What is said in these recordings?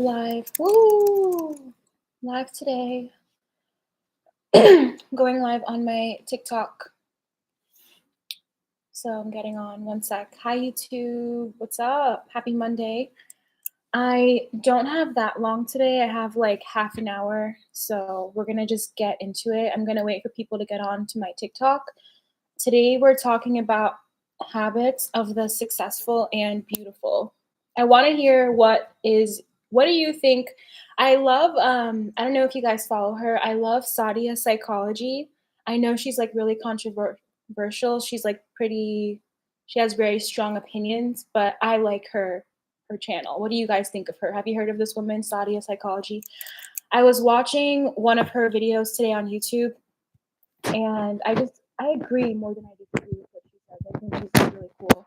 Live. Woo! Live today. Going live on my TikTok. So I'm getting on. One sec. Hi, YouTube. What's up? Happy Monday. I don't have that long today. I have like half an hour. So we're going to just get into it. I'm going to wait for people to get on to my TikTok. Today we're talking about habits of the successful and beautiful. I want to hear what do you think? I love I don't know if you guys follow her. I love Sadia Psychology. I know she's like really controversial. She's like she has very strong opinions, but I like her channel. What do you guys think of her? Have you heard of this woman, Sadia Psychology? I was watching one of her videos today on YouTube, and I agree more than I disagree with what she says. I think she's really cool.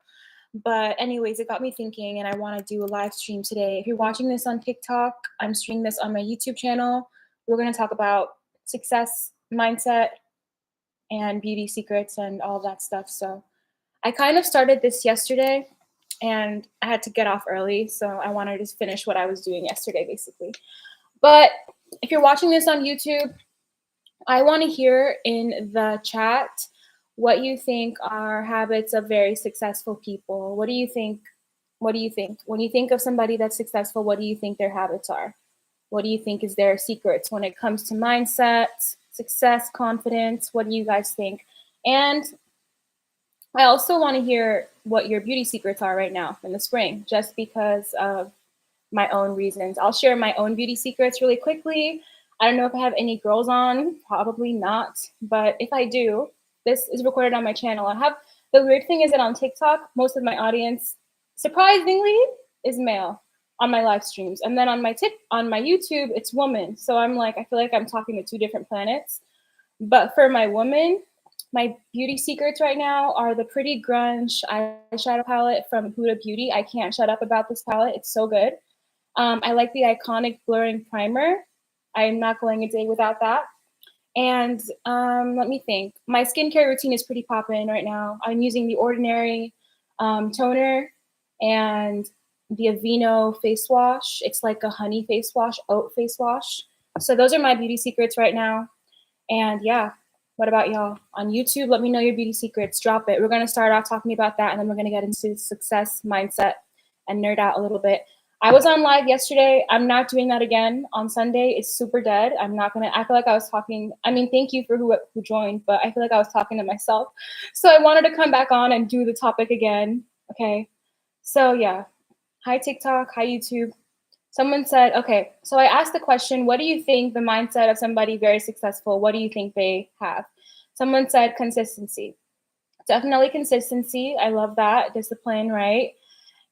But anyways, it got me thinking, and I want to do a live stream today. If you're watching this on TikTok, I'm streaming this on my YouTube channel. We're going to talk about success, mindset, and beauty secrets and all of that stuff. So I kind of started this yesterday, and I had to get off early, so I wanted to just finish what I was doing yesterday, basically. But if you're watching this on YouTube, I want to hear in the chat what you think are habits of very successful people. What do you think? What do you think? When you think of somebody that's successful, what do you think their habits are? What do you think is their secrets when it comes to mindset, success, confidence? What do you guys think? And I also want to hear what your beauty secrets are right now in the spring, just because of my own reasons. I'll share my own beauty secrets really quickly. I don't know if I have any girls on, probably not. But if I do, this is recorded on my channel. The weird thing is that on TikTok, most of my audience, surprisingly, is male on my live streams. And then on my YouTube, it's woman. So I feel like I'm talking to two different planets. But for my woman, my beauty secrets right now are the Pretty Grunge eyeshadow palette from Huda Beauty. I can't shut up about this palette. It's so good. I like the iconic blurring primer. I'm not going a day without that. And let me think. My skincare routine is pretty poppin' right now. I'm using the Ordinary toner and the Aveeno face wash. It's like a honey face wash, oat face wash. So those are my beauty secrets right now. And yeah, what about y'all? On YouTube, let me know your beauty secrets. Drop it. We're going to start off talking about that, and then we're going to get into success, mindset, and nerd out a little bit. I was on live yesterday. I'm not doing that again on Sunday. It's super dead. I feel like I was talking. I mean, thank you for who joined, but I feel like I was talking to myself. So I wanted to come back on and do the topic again. Okay. So yeah. Hi, TikTok. Hi, YouTube. Someone said, okay, so I asked the question, what do you think the mindset of somebody very successful, what do you think they have? Someone said consistency. Definitely consistency. I love that. Discipline, right?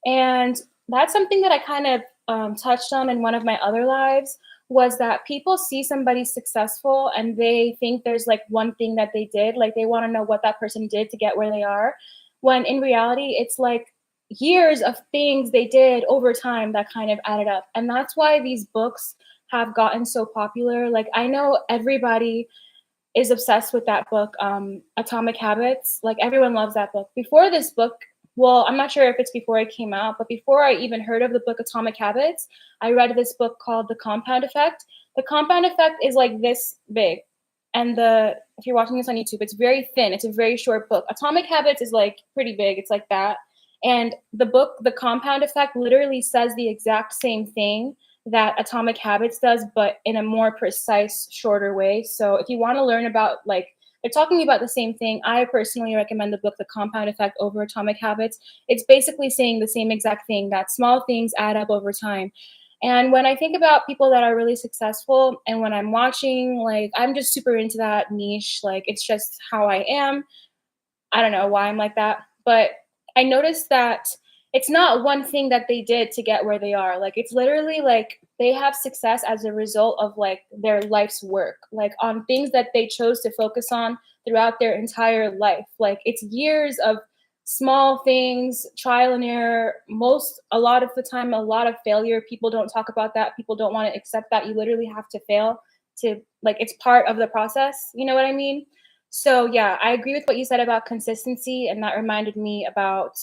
And that's something that I kind of touched on in one of my other lives, was that people see somebody successful and they think there's like one thing that they did, like they want to know what that person did to get where they are, when in reality it's like years of things they did over time that kind of added up. And that's why these books have gotten so popular. Like I know everybody is obsessed with that book, Atomic Habits. Like everyone loves that book. Before this book, well, I'm not sure if it's before it came out, but before I even heard of the book Atomic Habits, I read this book called The Compound Effect. The Compound Effect is like this big. And if you're watching this on YouTube, it's very thin. It's a very short book. Atomic Habits is like pretty big. It's like that. And the book, The Compound Effect, literally says the exact same thing that Atomic Habits does, but in a more precise, shorter way. So if you want to learn about, like, they're talking about the same thing, I personally recommend the book The Compound Effect over Atomic Habits. It's basically saying the same exact thing, that small things add up over time. And when I think about people that are really successful, and when I'm watching, like, I'm just super into that niche. Like, it's just how I am. I don't know why I'm like that, but I noticed that it's not one thing that they did to get where they are. Like it's literally like they have success as a result of like their life's work, like on things that they chose to focus on throughout their entire life. Like it's years of small things, trial and error, a lot of the time, a lot of failure. People don't talk about that. People don't want to accept that you literally have to fail to, like, it's part of the process. You know what I mean? So yeah, I agree with what you said about consistency, and that reminded me about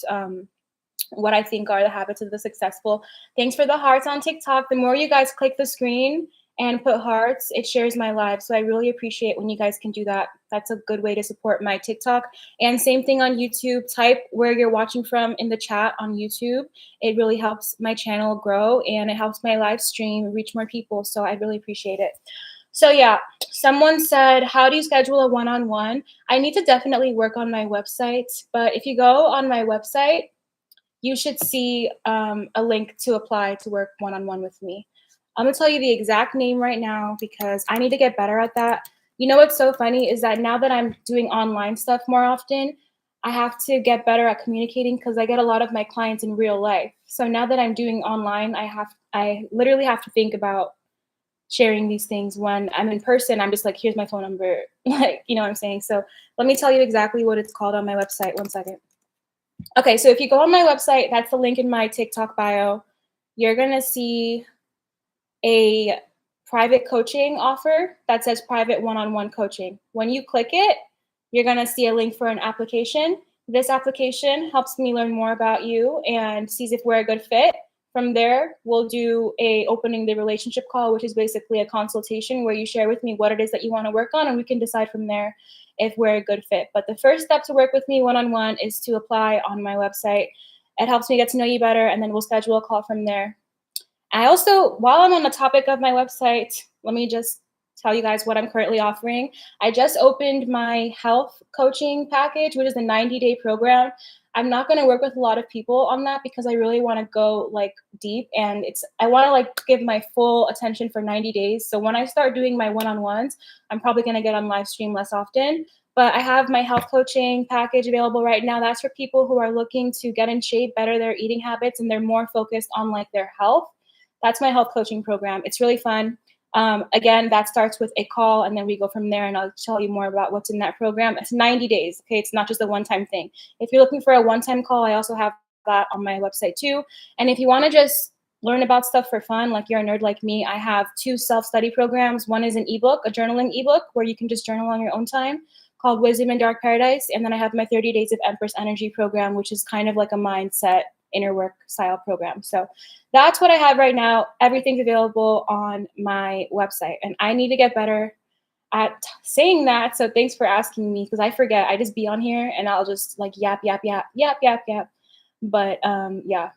what I think are the habits of the successful. Thanks for the hearts on TikTok. The more you guys click the screen and put hearts, it shares my live. So I really appreciate when you guys can do that. That's a good way to support my TikTok. And same thing on YouTube. Type where you're watching from in the chat on YouTube. It really helps my channel grow and it helps my live stream reach more people. So I really appreciate it. So yeah, someone said, how do you schedule a one-on-one? I need to definitely work on my website. But if you go on my website, you should see a link to apply to work one-on-one with me. I'm gonna tell you the exact name right now because I need to get better at that. You know what's so funny is that now that I'm doing online stuff more often, I have to get better at communicating because I get a lot of my clients in real life. So now that I'm doing online, I literally have to think about sharing these things. When I'm in person, I'm just like, here's my phone number. Like, you know what I'm saying? So let me tell you exactly what it's called on my website. One second. Okay, so if you go on my website, that's the link in my TikTok bio. You're gonna see a private coaching offer that says private one-on-one coaching. When you click it, you're gonna see a link for an application. This application helps me learn more about you and sees if we're a good fit. From there, we'll do a opening the relationship call, which is basically a consultation where you share with me what it is that you want to work on, and we can decide from there if we're a good fit. But the first step to work with me one-on-one is to apply on my website. It helps me get to know you better, and then we'll schedule a call from there. I also, while I'm on the topic of my website, let me just tell you guys what I'm currently offering. I just opened my health coaching package, which is a 90-day program. I'm not going to work with a lot of people on that because I really want to go like deep, and I want to like give my full attention for 90 days. So when I start doing my one-on-ones, I'm probably going to get on live stream less often. But I have my health coaching package available right now. That's for people who are looking to get in shape, better their eating habits, and they're more focused on like their health. That's my health coaching program. It's really fun. Again, that starts with a call, and then we go from there, and I'll tell you more about what's in that program. It's 90 days, okay? It's not just a one-time thing. If you're looking for a one-time call, I also have that on my website too. And if you want to just learn about stuff for fun, like you're a nerd like me, I have 2 self-study programs. One is an ebook, a journaling ebook, where you can just journal on your own time, called Wisdom in Dark Paradise. And then I have my 30 Days of Empress Energy program, which is kind of like a mindset inner work style program. So that's what I have right now. Everything's available on my website, and I need to get better at saying that. So thanks for asking me, because I forget. I just be on here and I'll just like yap. But yeah,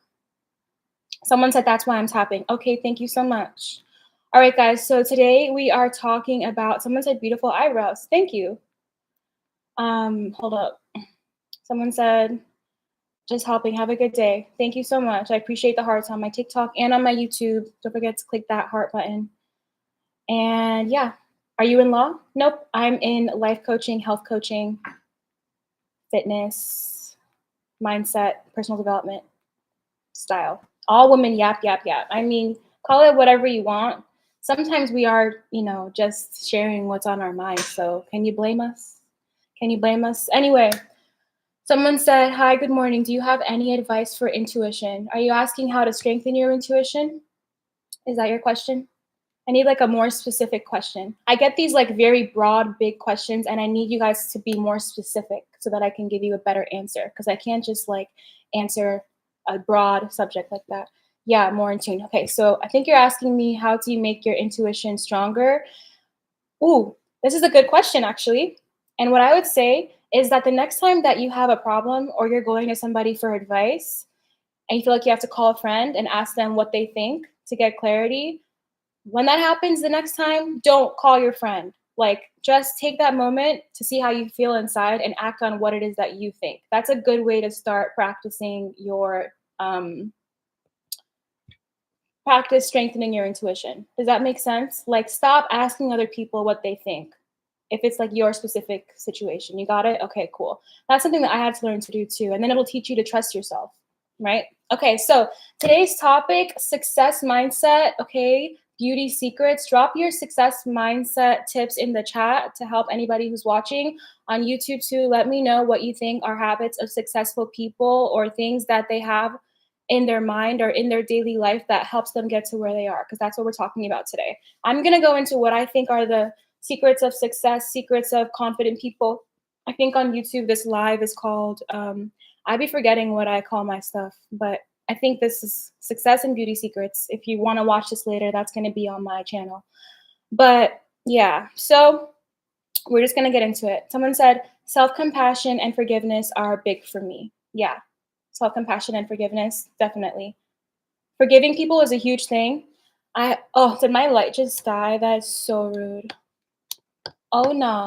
someone said that's why I'm tapping. Okay, thank you so much. All right, guys. So today we are talking about, someone said beautiful eyebrows. Thank you. Hold up. Someone said, just helping. Have a good day. Thank you so much. I appreciate the hearts on my TikTok and on my YouTube. Don't forget to click that heart button. And yeah, are you in law? Nope. I'm in life coaching, health coaching, fitness, mindset, personal development style. All women yap. I mean, call it whatever you want. Sometimes we are, just sharing what's on our mind. So can you blame us? Can you blame us? Anyway, someone said, hi, good morning. Do you have any advice for intuition? Are you asking how to strengthen your intuition? Is that your question? I need like a more specific question. I get these like very broad, big questions, and I need you guys to be more specific so that I can give you a better answer, because I can't just like answer a broad subject like that. Yeah, more in tune. Okay, so I think you're asking me, how do you make your intuition stronger? Ooh, this is a good question, actually. And what I would say is that the next time that you have a problem or you're going to somebody for advice and you feel like you have to call a friend and ask them what they think to get clarity, when that happens the next time, don't call your friend. Like, just take that moment to see how you feel inside and act on what it is that you think. That's a good way to start practicing your practice strengthening your intuition. Does that make sense? Like, stop asking other people what they think. If it's like your specific situation, you got it? Okay, cool. That's something that I had to learn to do too. And then it'll teach you to trust yourself, right? Okay, so today's topic, success mindset, okay? Beauty secrets. Drop your success mindset tips in the chat to help anybody who's watching on YouTube too. Let me know what you think are habits of successful people or things that they have in their mind or in their daily life that helps them get to where they are, because that's what we're talking about today. I'm going to go into what I think are the secrets of success, secrets of confident people. I think on YouTube, this live is called I be forgetting what I call my stuff, but I think this is Success and Beauty Secrets. If you want to watch this later, that's going to be on my channel. But yeah, so we're just going to get into it. Someone said, self compassion and forgiveness are big for me. Yeah, self compassion and forgiveness, definitely. Forgiving people is a huge thing. Oh, did my light just die? That is so rude. Oh no.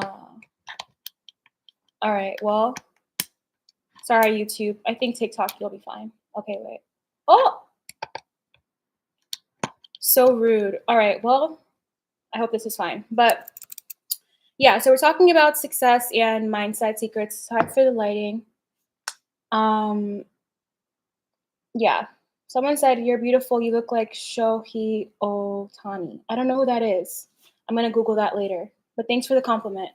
All right, well, sorry, YouTube. I think TikTok, you'll be fine. Okay, wait. Oh, so rude. All right, well, I hope this is fine. But yeah, so we're talking about success and mindset secrets. Sorry for the lighting. Um, yeah. Someone said, "You're beautiful. You look like Shohei Ohtani." I don't know who that is. I'm gonna Google that later. But thanks for the compliment.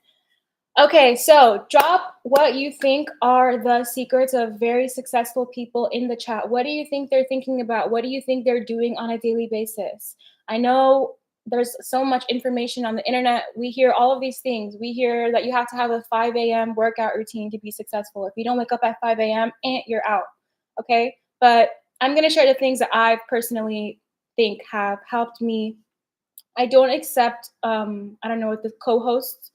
Okay, so drop what you think are the secrets of very successful people in the chat. What do you think they're thinking about? What do you think they're doing on a daily basis? I know there's so much information on the internet. We hear all of these things. We hear that you have to have a 5 a.m. workout routine to be successful. If you don't wake up at 5 a.m., you're out. Okay, but I'm going to share the things that I personally think have helped me. I don't accept, I don't know what the co-hosts.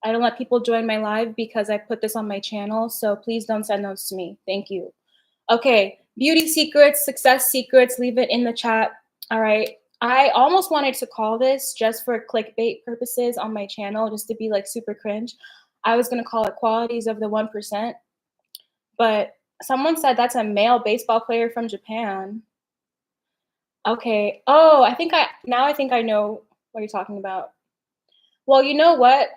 I don't let people join my live because I put this on my channel. So please don't send those to me. Thank you. Okay, beauty secrets, success secrets, leave it in the chat. All right. I almost wanted to call this just for clickbait purposes on my channel, just to be like super cringe. I was going to call it qualities of the 1%, but someone said that's a male baseball player from Japan. Okay. Oh, I think I know what you're talking about. Well, you know what?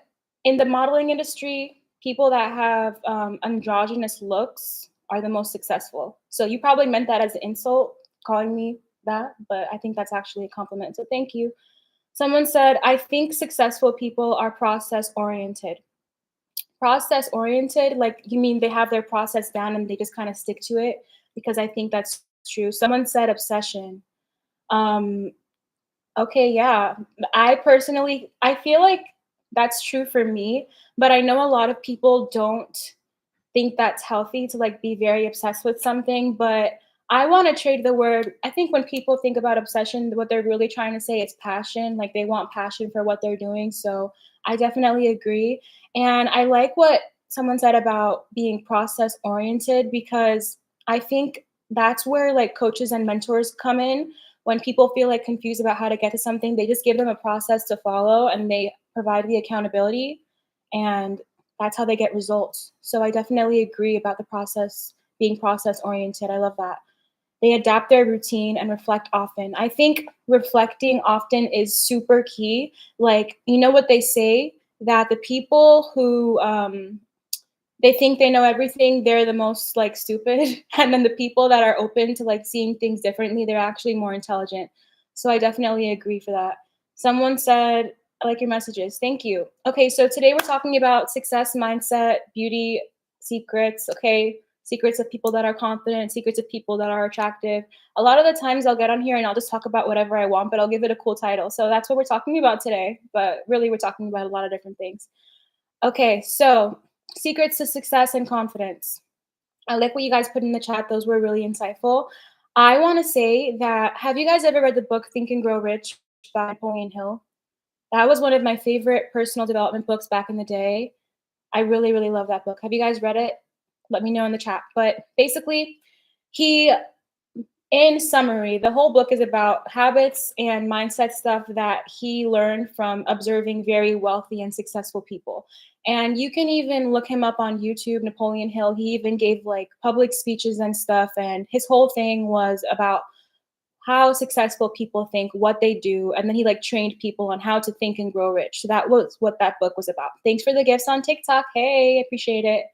In the modeling industry, people that have androgynous looks are the most successful. So you probably meant that as an insult, calling me that, but I think that's actually a compliment. So thank you. Someone said, I think successful people are process oriented. Process oriented, like you mean they have their process down and they just kind of stick to it? Because I think that's true. Someone said obsession. Um, Okay, yeah. I feel like that's true for me, but I know a lot of people don't think that's healthy to like be very obsessed with something, but I want to trade the word. I think when people think about obsession, what they're really trying to say is passion, like they want passion for what they're doing. So I definitely agree. And I like what someone said about being process oriented because I think that's where like coaches and mentors come in. When people feel like confused about how to get to something, they just give them a process to follow and they provide the accountability. And that's how they get results. So I definitely agree about the process being process oriented. I love that. They adapt their routine and reflect often. I think reflecting often is super key. Like, you know what they say that the people who they think they know everything, they're the most like stupid. And then the people that are open to like seeing things differently, they're actually more intelligent. So I definitely agree for that. Someone said, I like your messages. Thank you. Okay, so today we're talking about success mindset, beauty secrets, okay? Secrets of people that are confident, secrets of people that are attractive. A lot of the times I'll get on here and I'll just talk about whatever I want, but I'll give it a cool title. So that's what we're talking about today. But really, we're talking about a lot of different things. Okay, so secrets to success and confidence. I like what you guys put in the chat. Those were really insightful. I want to say that have you guys ever read the book Think and Grow Rich by Napoleon Hill? That was one of my favorite personal development books back in the day. I really, really love that book. Have you guys read it? Let me know in the chat. But basically, he in summary, the whole book is about habits and mindset stuff that he learned from observing very wealthy and successful people. And you can even look him up on YouTube, Napoleon Hill. He even gave like public speeches and stuff. And his whole thing was about how successful people think, what they do. And then he like trained people on how to think and grow rich. So that was what that book was about. Thanks for the gifts on TikTok. Hey, appreciate it.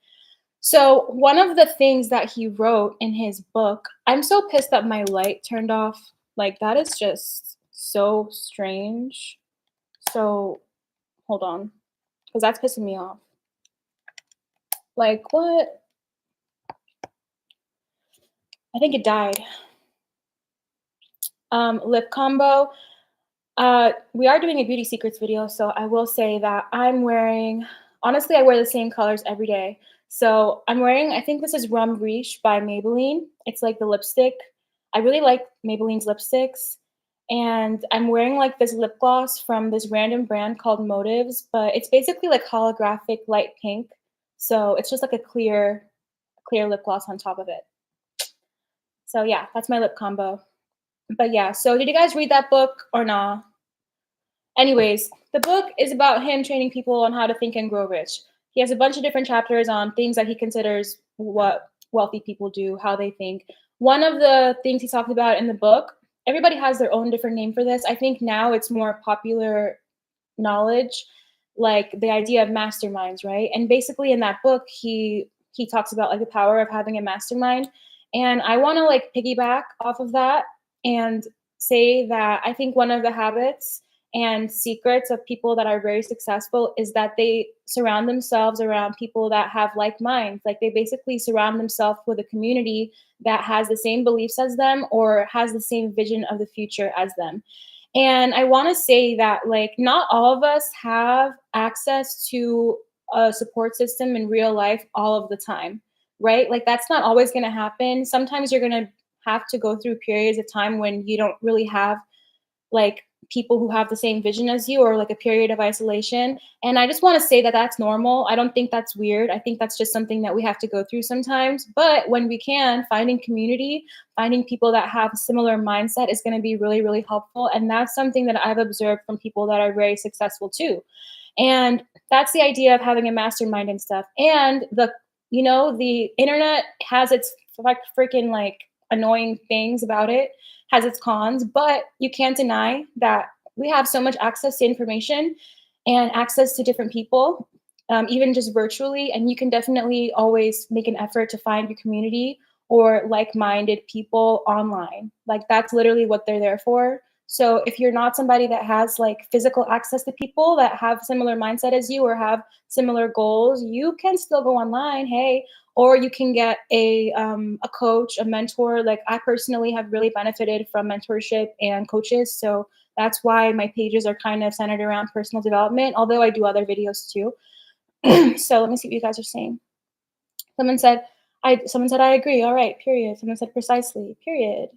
So one of the things that he wrote in his book, I'm so pissed that my light turned off. Like that is just so strange. So hold on, because that's pissing me off. Like what? I think it died. Lip combo. We are doing a beauty secrets video, so I will say that I'm wearing, honestly, I wear the same colors every day. So I'm wearing, I think this is Rum Riche by Maybelline. It's like the lipstick. I really like Maybelline's lipsticks. And I'm wearing like this lip gloss from this random brand called Motives, but it's basically like holographic light pink. So it's just like a clear lip gloss on top of it. So yeah, that's my lip combo. But yeah, so did you guys read that book or not? Anyways, the book is about him training people on how to think and grow rich. He has a bunch of different chapters on things that he considers what wealthy people do, how they think. One of the things he talked about in the book, everybody has their own different name for this. I think now it's more popular knowledge, like the idea of masterminds, right? And basically in that book, he talks about like the power of having a mastermind. And I want to like piggyback off of that and say that I think one of the habits and secrets of people that are very successful is that they surround themselves around people that have like minds. Like they basically surround themselves with a community that has the same beliefs as them or has the same vision of the future as them. And I want to say that, like, not all of us have access to a support system in real life all of the time, right? Like, that's not always going to happen. Sometimes you're going to have to go through periods of time when you don't really have like people who have the same vision as you or like a period of isolation. And I just want to say that that's normal. I don't think that's weird. I think that's just something that we have to go through sometimes. But when we can, finding community, finding people that have a similar mindset is going to be really, really helpful. And that's something that I've observed from people that are very successful too. And that's the idea of having a mastermind and stuff. And the internet has its like freaking like annoying things about it, has its cons, but you can't deny that we have so much access to information and access to different people, even just virtually. And you can definitely always make an effort to find your community or like minded people online. Like that's literally what they're there for. So if you're not somebody that has like physical access to people that have similar mindset as you or have similar goals, you can still go online. Hey, or you can get a coach, a mentor. Like I personally have really benefited from mentorship and coaches, so that's why my pages are kind of centered around personal development. Although I do other videos too. So let me see what you guys are saying. Someone said, I agree. All right. Period. Someone said precisely. Period.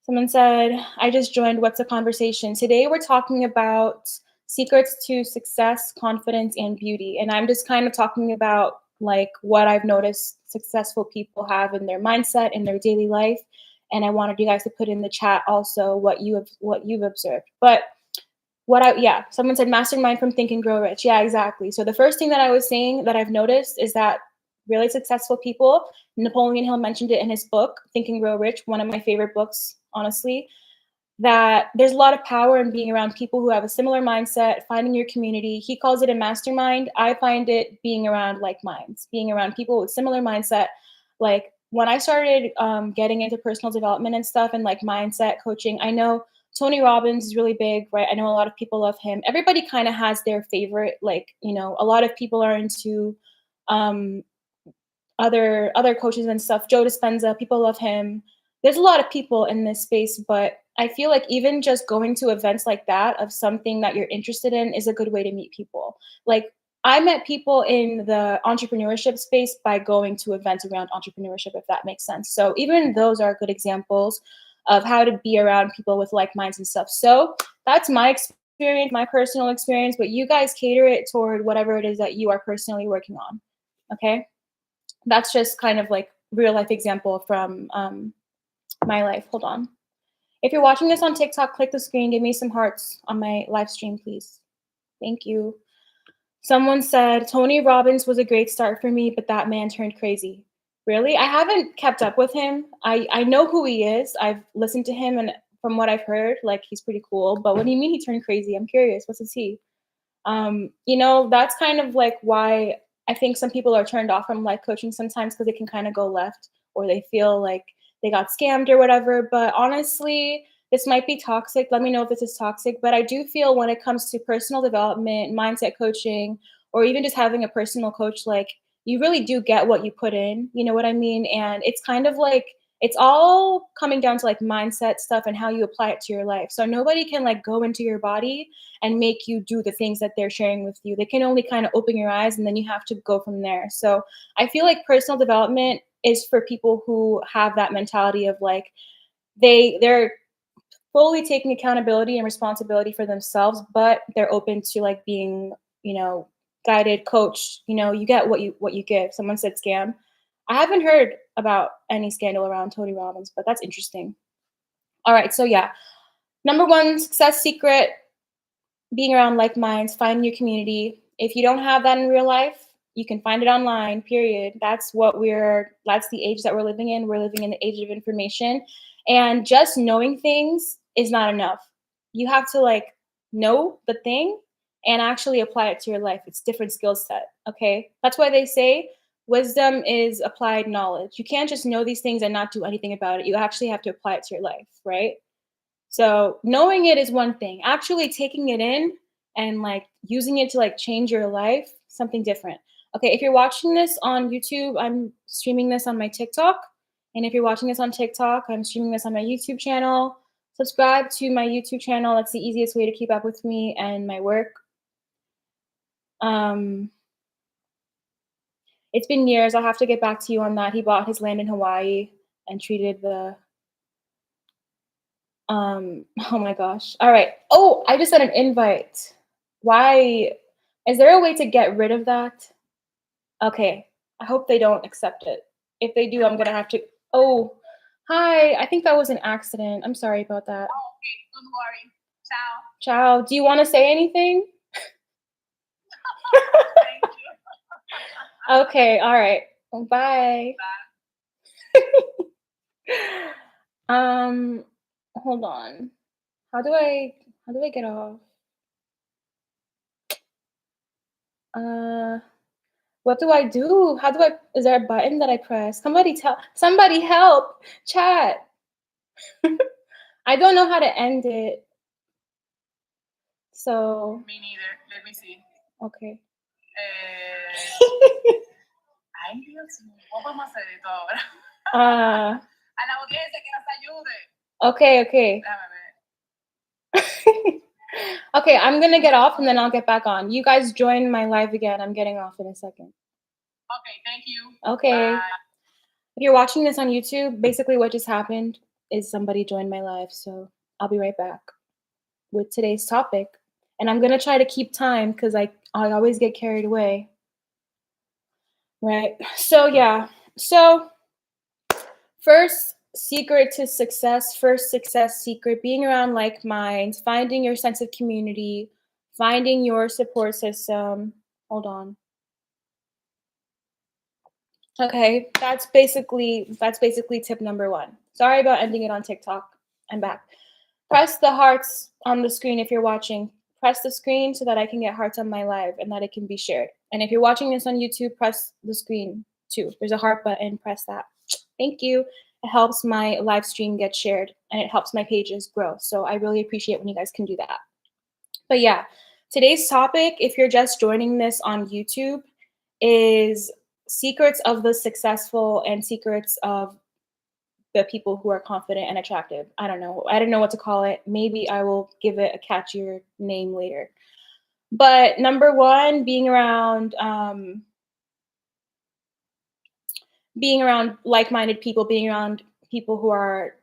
Someone said, I just joined. What's a conversation? Today we're talking about secrets to success, confidence, and beauty. And I'm just kind of talking about like what I've noticed successful people have in their mindset in their daily life. And I wanted you guys to put in the chat also what you've observed. But someone said mastermind from Think and Grow Rich. Yeah, exactly. So the first thing that I was saying that I've noticed is that really successful people, Napoleon Hill mentioned it in his book, Think and Grow Rich, one of my favorite books, honestly, that there's a lot of power in being around people who have a similar mindset, finding your community. He calls it a mastermind. I find it being around like minds, being around people with similar mindset. Like when I started getting into personal development and stuff and like mindset coaching, I know Tony Robbins is really big, right? I know a lot of people love him. Everybody kind of has their favorite, like, a lot of people are into um, other coaches and stuff. Joe Dispenza, people love him. There's a lot of people in this space, but I feel like even just going to events like that of something that you're interested in is a good way to meet people. Like I met people in the entrepreneurship space by going to events around entrepreneurship, if that makes sense. So even those are good examples of how to be around people with like minds and stuff. So that's my experience, my personal experience, but you guys cater it toward whatever it is that you are personally working on. Okay. That's just kind of like real life example from my life. Hold on. If you're watching this on TikTok, click the screen, give me some hearts on my live stream, please. Thank you. Someone said, Tony Robbins was a great start for me, but that man turned crazy. Really? I haven't kept up with him. I know who he is. I've listened to him, and from what I've heard, like he's pretty cool. But what do you mean he turned crazy? I'm curious. What's his he? That's kind of like why I think some people are turned off from life coaching sometimes because it can kind of go left or they feel like they got scammed or whatever. But honestly, this might be toxic. Let me know if this is toxic. But I do feel when it comes to personal development, mindset coaching, or even just having a personal coach, like you really do get what you put in. You know what I mean? And it's kind of like It's all coming down to like mindset stuff and how you apply it to your life. So nobody can like go into your body and make you do the things that they're sharing with you. They can only kind of open your eyes and then you have to go from there. So I feel like personal development is for people who have that mentality of like they're fully taking accountability and responsibility for themselves, but they're open to like being, you know, guided, coached. You know, you get what you give. Someone said scam. I haven't heard about any scandal around Tony Robbins, but that's interesting. All right, so yeah, number one success secret: being around like minds, finding your community. If you don't have that in real life, you can find it online, period. That's the age that we're living in. We're living in the age of information. And just knowing things is not enough. You have to like know the thing and actually apply it to your life. It's different skill set. Okay. That's why they say wisdom is applied knowledge. You can't just know these things and not do anything about it. You actually have to apply it to your life, right? So knowing it is one thing. Actually taking it in and like using it to like change your life, something different. Okay, if you're watching this on YouTube, I'm streaming this on my TikTok. And if you're watching this on TikTok, I'm streaming this on my YouTube channel. Subscribe to my YouTube channel. That's the easiest way to keep up with me and my work. Um, it's been years. I'll have to get back to you on that. He bought his land in Hawaii and treated the oh my gosh. All right. Oh, I just got an invite. Why is there a way to get rid of that? Okay. I hope they don't accept it. If they do, I'm gonna have to. Oh, hi. I think that was an accident. I'm sorry about that. Oh, okay. Don't worry. Ciao. Ciao. Do you want to say anything? Thank you. Okay. All right. Well, bye. um, hold on. How do I get off? Uh, what do I do? Is there a button that I press? Somebody help, chat. I don't know how to end it. So, Me neither. Let me see. okay. Ay, Dios mío. ¿Cómo vamos a hacer esto ahora? Uh, A la audiencia que nos ayude. okay. Déjame ver. Okay, I'm gonna get off and then I'll get back on. You guys join my live again. I'm getting off in a second. Okay, thank you. Okay. Bye. If you're watching this on YouTube, basically what just happened is somebody joined my live. So I'll be right back with today's topic. And I'm gonna try to keep time because I always get carried away. Right. So yeah. So first success secret, being around like minds, finding your sense of community, finding your support system. Hold on. Okay, that's basically tip number one. Sorry about ending it on TikTok. I'm back. Press the hearts on the screen if you're watching. Press the screen so that I can get hearts on my live and that it can be shared. And if you're watching this on YouTube, press the screen too. There's a heart button, press that. Thank you. It helps my live stream get shared and it helps my pages grow. So I really appreciate when you guys can do that. But yeah, today's topic, if you're just joining this on YouTube, is secrets of the successful and secrets of the people who are confident and attractive. I don't know. I don't know what to call it. Maybe I will give it a catchier name later. But number one, being around like-minded people, being around people who are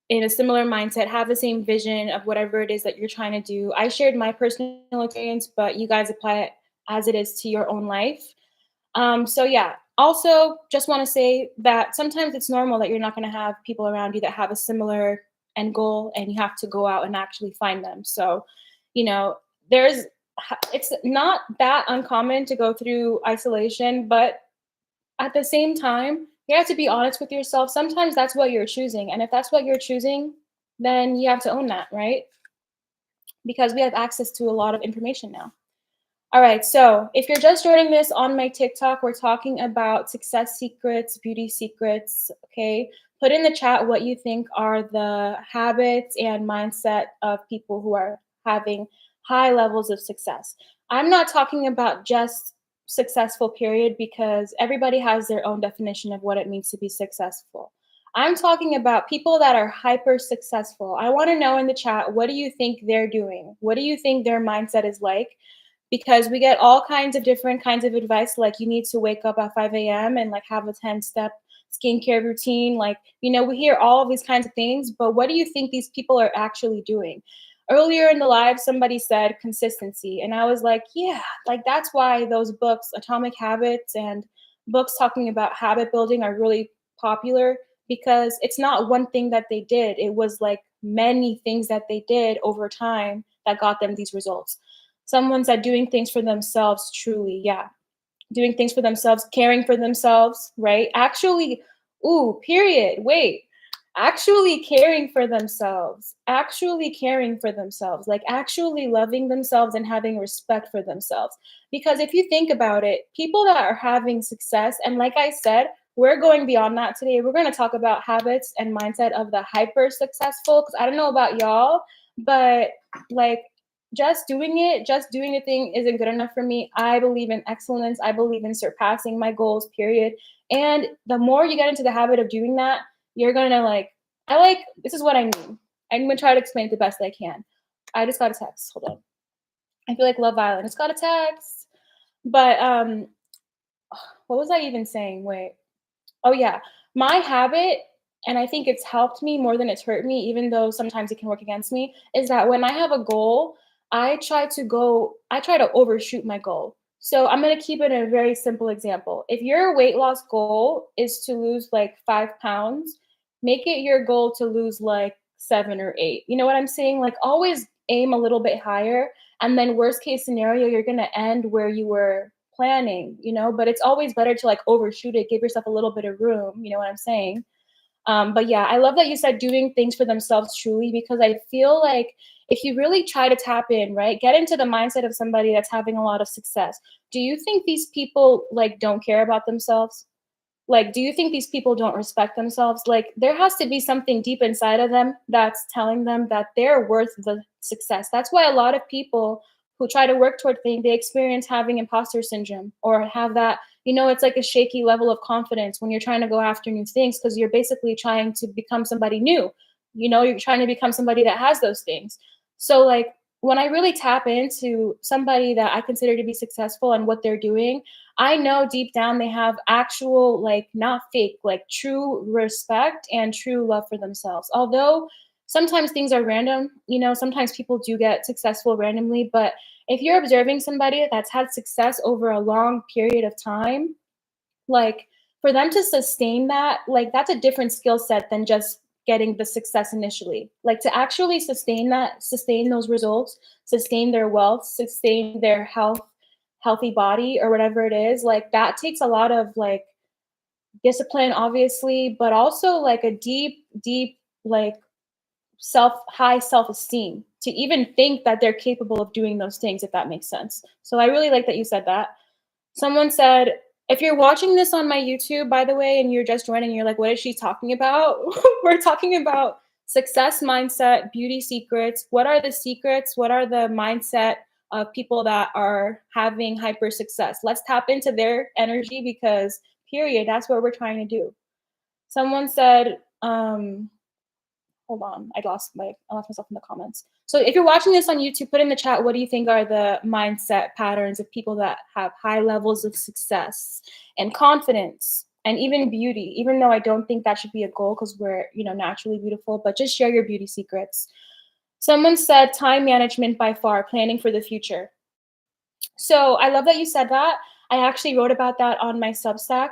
in a similar mindset, have the same vision of whatever it is that you're trying to do. I shared my personal experience, but you guys apply it as it is to your own life. So yeah, also just want to say that sometimes it's normal that you're not going to have people around you that have a similar end goal and you have to go out and actually find them. So, you know, it's not that uncommon to go through isolation, but at the same time, you have to be honest with yourself. Sometimes that's what you're choosing. And if that's what you're choosing, then you have to own that, right? Because we have access to a lot of information now. All right, so if you're just joining this on my TikTok, we're talking about success secrets, beauty secrets, okay? Put in the chat what you think are the habits and mindset of people who are having high levels of success. I'm not talking about just successful period because everybody has their own definition of what it means to be successful. I'm talking about people that are hyper successful. I want to know in the chat, what do you think they're doing? What do you think their mindset is like? Because we get all kinds of different kinds of advice, like you need to wake up at 5 a.m. and like have a 10-step skincare routine. Like, we hear all of these kinds of things, but what do you think these people are actually doing? Earlier in the live, somebody said consistency. And I was like, yeah, like that's why those books, Atomic Habits and books talking about habit building, are really popular, because it's not one thing that they did. It was like many things that they did over time that got them these results. Someone said doing things for themselves, truly. Yeah. Doing things for themselves, caring for themselves, right? Actually, ooh, period. Wait. Actually caring for themselves, like actually loving themselves and having respect for themselves. Because if you think about it, people that are having success, and like I said, we're going beyond that today. We're going to talk about habits and mindset of the hyper successful. Because I don't know about y'all, but like just doing the thing isn't good enough for me. I believe in excellence. I believe in surpassing my goals, period. And the more you get into the habit of doing that, you're gonna this is what I mean. I'm gonna try to explain it the best I can. I just got a text. Hold on. I feel like Love Island. Just got a text. But what was I even saying? Wait. Oh yeah. My habit, and I think it's helped me more than it's hurt me, even though sometimes it can work against me, is that when I have a goal, I try to overshoot my goal. So I'm gonna keep it a very simple example. If your weight loss goal is to lose like 5 pounds, make it your goal to lose like 7 or 8. You know what I'm saying? Like always aim a little bit higher. And then worst case scenario, you're gonna end where you were planning, but it's always better to like overshoot it, give yourself a little bit of room, you know what I'm saying? But yeah, I love that you said doing things for themselves truly, because I feel like if you really try to tap in, right, get into the mindset of somebody that's having a lot of success, do you think these people like don't care about themselves? Like, do you think these people don't respect themselves? Like, there has to be something deep inside of them that's telling them that they're worth the success. That's why a lot of people who try to work toward things, they experience having imposter syndrome, or have that, it's like a shaky level of confidence when you're trying to go after new things, because you're basically trying to become somebody new. You're trying to become somebody that has those things. So, like, when I really tap into somebody that I consider to be successful and what they're doing, I know deep down they have actual, like, not fake, like true respect and true love for themselves. Although sometimes things are random, sometimes people do get successful randomly. But if you're observing somebody that's had success over a long period of time, like for them to sustain that, like that's a different skill set than just getting the success initially. Like to actually sustain that, sustain those results, sustain their wealth, sustain their healthy body or whatever it is, like that takes a lot of like discipline, obviously, but also like a deep like high self-esteem to even think that they're capable of doing those things, if that makes sense. So I really like that you said that. Someone said, if you're watching this on my YouTube, by the way, and you're just joining, you're like, what is she talking about? We're talking about success mindset, beauty secrets. What are the secrets? What are the mindset of people that are having hyper success? Let's tap into their energy, because period, that's what we're trying to do. Someone said, hold on, I lost myself in the comments. So if you're watching this on YouTube, put in the chat, what do you think are the mindset patterns of people that have high levels of success and confidence and even beauty, even though I don't think that should be a goal, because we're, naturally beautiful, but just share your beauty secrets. Someone said time management by far, planning for the future. So I love that you said that. I actually wrote about that on my Substack,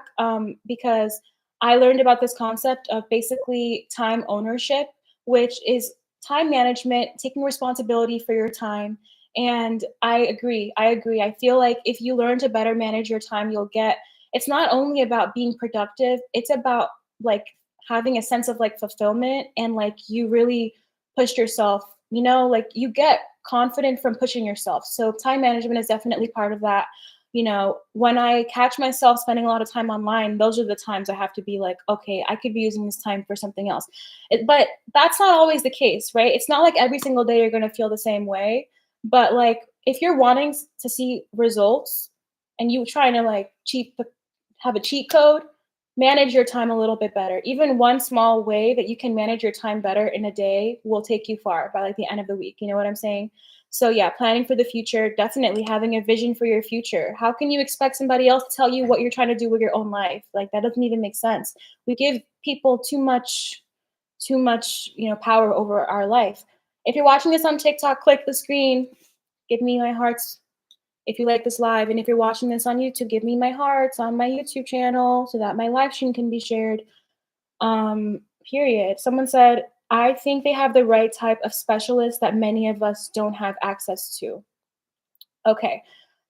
because I learned about this concept of basically time ownership, which is time management, taking responsibility for your time. And I agree. I feel like if you learn to better manage your time, it's not only about being productive, it's about like having a sense of like fulfillment, and like you really pushed yourself, like you get confident from pushing yourself. So time management is definitely part of that. When I catch myself spending a lot of time online, those are the times I have to be like, okay, I could be using this time for something else. But that's not always the case, right? It's not like every single day you're going to feel the same way. But like if you're wanting to see results and you trying to like have a cheat code, manage your time a little bit better. Even one small way that you can manage your time better in a day will take you far by like the end of the week. You know what I'm saying? So yeah, planning for the future, definitely having a vision for your future. How can you expect somebody else to tell you what you're trying to do with your own life? Like that doesn't even make sense. We give people too much, power over our life. If you're watching this on TikTok, click the screen, give me my hearts if you like this live. And if you're watching this on YouTube, give me my hearts on my YouTube channel so that my live stream can be shared. Period. Someone said, I think they have the right type of specialist that many of us don't have access to. Okay.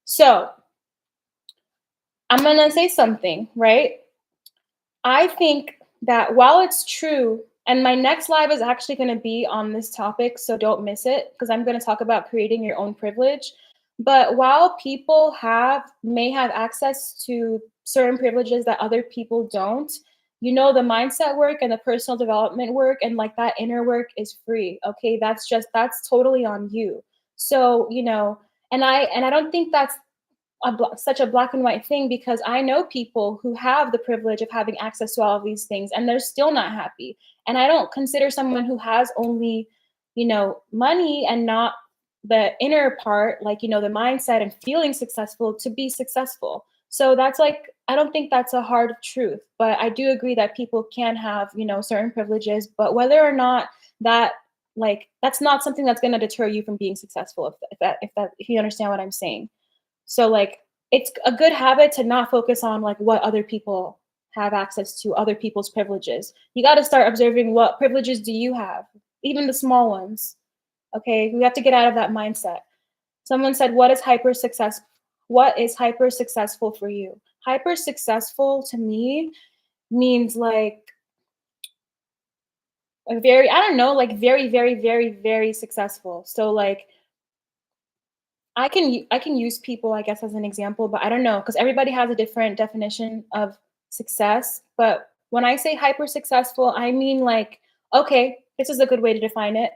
So I'm going to say something, right? I think that while it's true, and my next live is actually going to be on this topic, so don't miss it because I'm going to talk about creating your own privilege. But while people may have access to certain privileges that other people don't, the mindset work and the personal development work and like that inner work is free. Okay, that's totally on you. So, and I don't think that's such a black and white thing because I know people who have the privilege of having access to all of these things and they're still not happy. And I don't consider someone who has only, money and not the inner part, like, the mindset and feeling successful to be successful. So that's like, I don't think that's a hard truth, but I do agree that people can have, certain privileges, but whether or not that, like, that's not something that's going to deter you from being successful. If you understand what I'm saying. So like it's a good habit to not focus on like what other people have access to, other people's privileges. You got to start observing what privileges do you have, even the small ones. Okay, we have to get out of that mindset. Someone said, What is hyper successful for you?" Hyper successful to me means like a very, I don't know, like very, very, very, very successful. So like I can use people, I guess, as an example, but I don't know because everybody has a different definition of success. But when I say hyper successful, I mean like, okay, this is a good way to define it.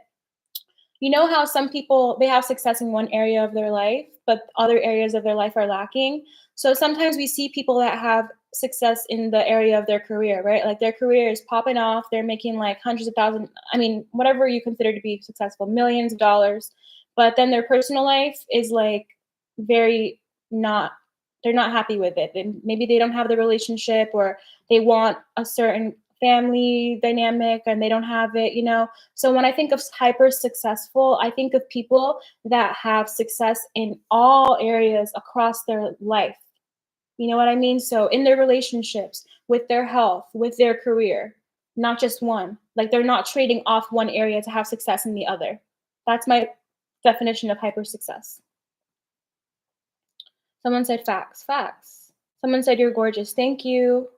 You know how some people they have success in one area of their life, but other areas of their life are lacking. So sometimes we see people that have success in the area of their career, right? Like their career is popping off, they're making like hundreds of thousands, I mean, whatever you consider to be successful, millions of dollars. But then their personal life is like very not they're not happy with it. And maybe they don't have the relationship or they want a certain family dynamic and they don't have it. So when I think of hyper successful, I think of people that have success in all areas across their life. You know what I mean? So in their relationships, with their health, with their career, not just one. Like they're not trading off one area to have success in the other. That's my definition of hyper success. Someone said facts, facts. Someone said you're gorgeous. Thank you.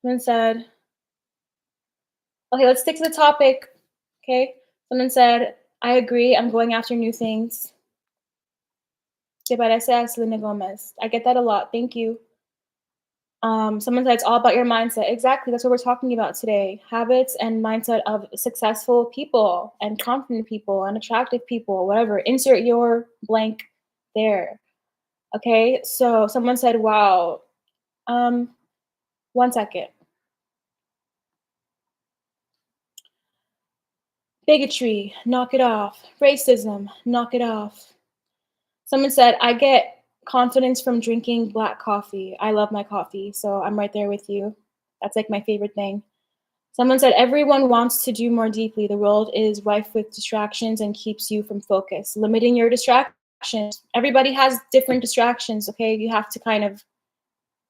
Someone said, okay, let's stick to the topic. Okay. Someone said, I agree. I'm going after new things. Que parece Selena Gomez. I get that a lot. Thank you. Someone said it's all about your mindset. Exactly. That's what we're talking about today. Habits and mindset of successful people and confident people and attractive people, whatever. Insert your blank there. Okay. So someone said, wow. 1 second. Bigotry, knock it off. Racism, knock it off. Someone said, I get confidence from drinking black coffee. I love my coffee, so I'm right there with you. That's like my favorite thing. Someone said, everyone wants to do more deeply. The world is rife with distractions and keeps you from focus. Limiting your distractions. Everybody has different distractions, okay? You have to kind of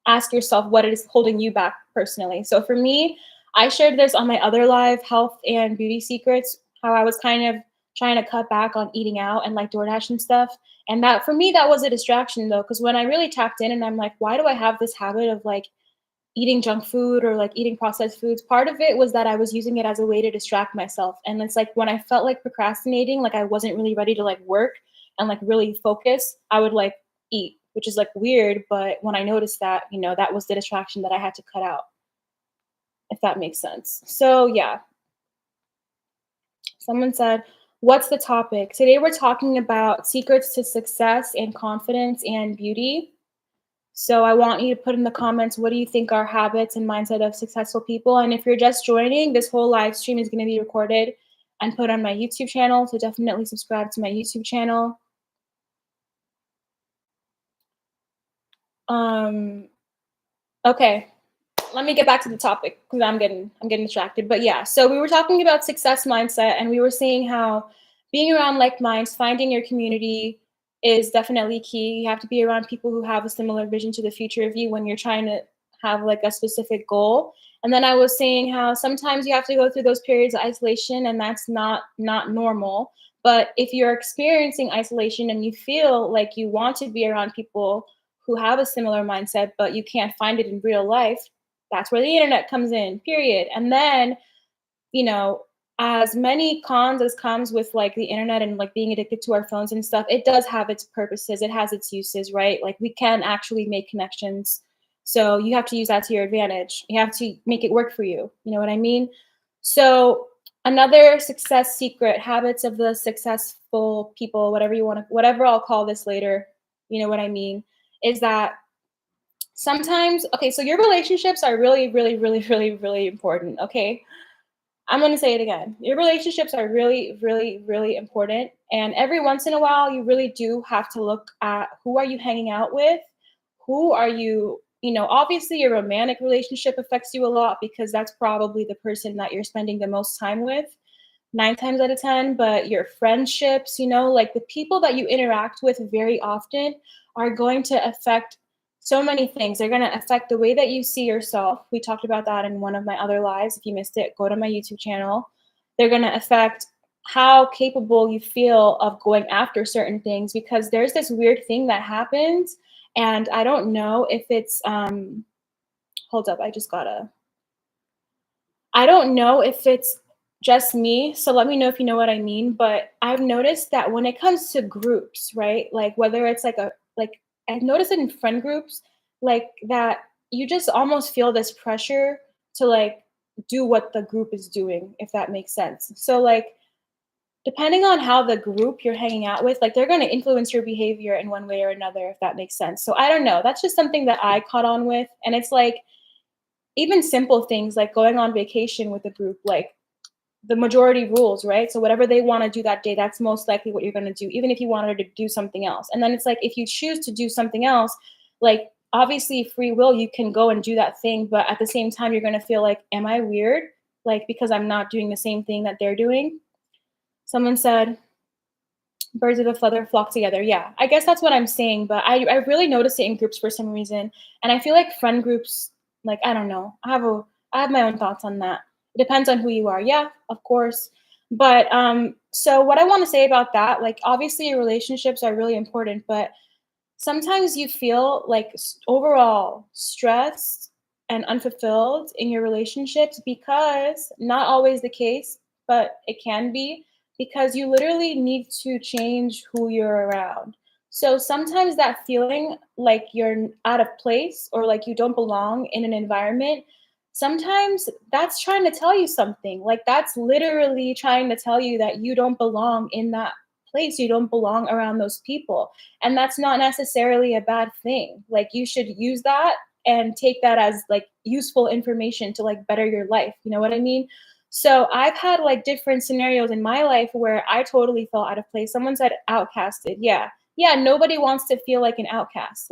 ask yourself what is holding you back personally. So for me, I shared this on my other live, health and beauty secrets, how I was kind of trying to cut back on eating out and like DoorDash and stuff. And that for me, that was a distraction though, because when I really tapped in and I'm like, why do I have this habit of like eating junk food or like eating processed foods? Part of it was that I was using it as a way to distract myself. And it's like when I felt like procrastinating, like I wasn't really ready to like work and like really focus, I would like eat, which is like weird. But when I noticed that, that was the distraction that I had to cut out, if that makes sense. So yeah, someone said, what's the topic? Today we're talking about secrets to success and confidence and beauty. So I want you to put in the comments, what do you think are habits and mindset of successful people? And if you're just joining, this whole live stream is going to be recorded and put on my YouTube channel. So definitely subscribe to my YouTube channel. Okay, let me get back to the topic because I'm getting distracted. But yeah, so we were talking about success mindset, and we were seeing how being around like minds, finding your community is definitely key. You have to be around people who have a similar vision to the future of you when you're trying to have like a specific goal. And then I was saying how sometimes you have to go through those periods of isolation, and that's not normal. But if you're experiencing isolation and you feel like you want to be around people who have a similar mindset, but you can't find it in real life, that's where the internet comes in, period. And then, you know, as many cons as comes with like the internet and like being addicted to our phones and stuff, it does have its purposes, it has its uses, right? Like we can actually make connections. So you have to use that to your advantage. You have to make it work for you. You know what I mean? So another success secret, habits of the successful people, whatever you want to, whatever I'll call this later, you know what I mean, is that sometimes, okay, so your relationships are really, really, really, really, really important. Okay. I'm going to say it again. Your relationships are really, really, really important. And every once in a while, you really do have to look at who are you hanging out with? Who are you, obviously your romantic relationship affects you a lot because that's probably the person that you're spending the most time with. 9 times out of 10, but your friendships, like the people that you interact with very often are going to affect so many things. They're going to affect the way that you see yourself. We talked about that in one of my other lives. If you missed it, go to my YouTube channel. They're going to affect how capable you feel of going after certain things because there's this weird thing that happens. And I don't know if it's, hold up, I don't know if it's just me, so let me know if you know what I mean, but I've noticed that when it comes to groups, right? Like whether it's like I've noticed it in friend groups, like that you just almost feel this pressure to like do what the group is doing, if that makes sense. So like depending on how the group you're hanging out with, like they're going to influence your behavior in one way or another, if that makes sense. So I don't know. That's just something that I caught on with. And it's like even simple things like going on vacation with a group, like the majority rules, right? So whatever they want to do that day, that's most likely what you're going to do, even if you wanted to do something else. And then it's like if you choose to do something else, like obviously free will, you can go and do that thing, but at the same time, you're going to feel like, am I weird? Like because I'm not doing the same thing that they're doing. Someone said, birds of a feather flock together. Yeah, I guess that's what I'm saying, but I really notice it in groups for some reason. And I feel like friend groups, like I don't know, I have my own thoughts on that. It depends on who you are. Yeah, of course. But so what I want to say about that, like obviously your relationships are really important, but sometimes you feel like overall stressed and unfulfilled in your relationships because not always the case, but it can be because you literally need to change who you're around. So sometimes that feeling like you're out of place or like you don't belong in an environment, sometimes that's trying to tell you something. Like that's literally trying to tell you that you don't belong in that place. You don't belong around those people, and that's not necessarily a bad thing. Like you should use that and take that as like useful information to like better your life. You know what I mean? So I've had like different scenarios in my life where I totally felt out of place. Someone said outcasted. Yeah. Yeah. Nobody wants to feel like an outcast,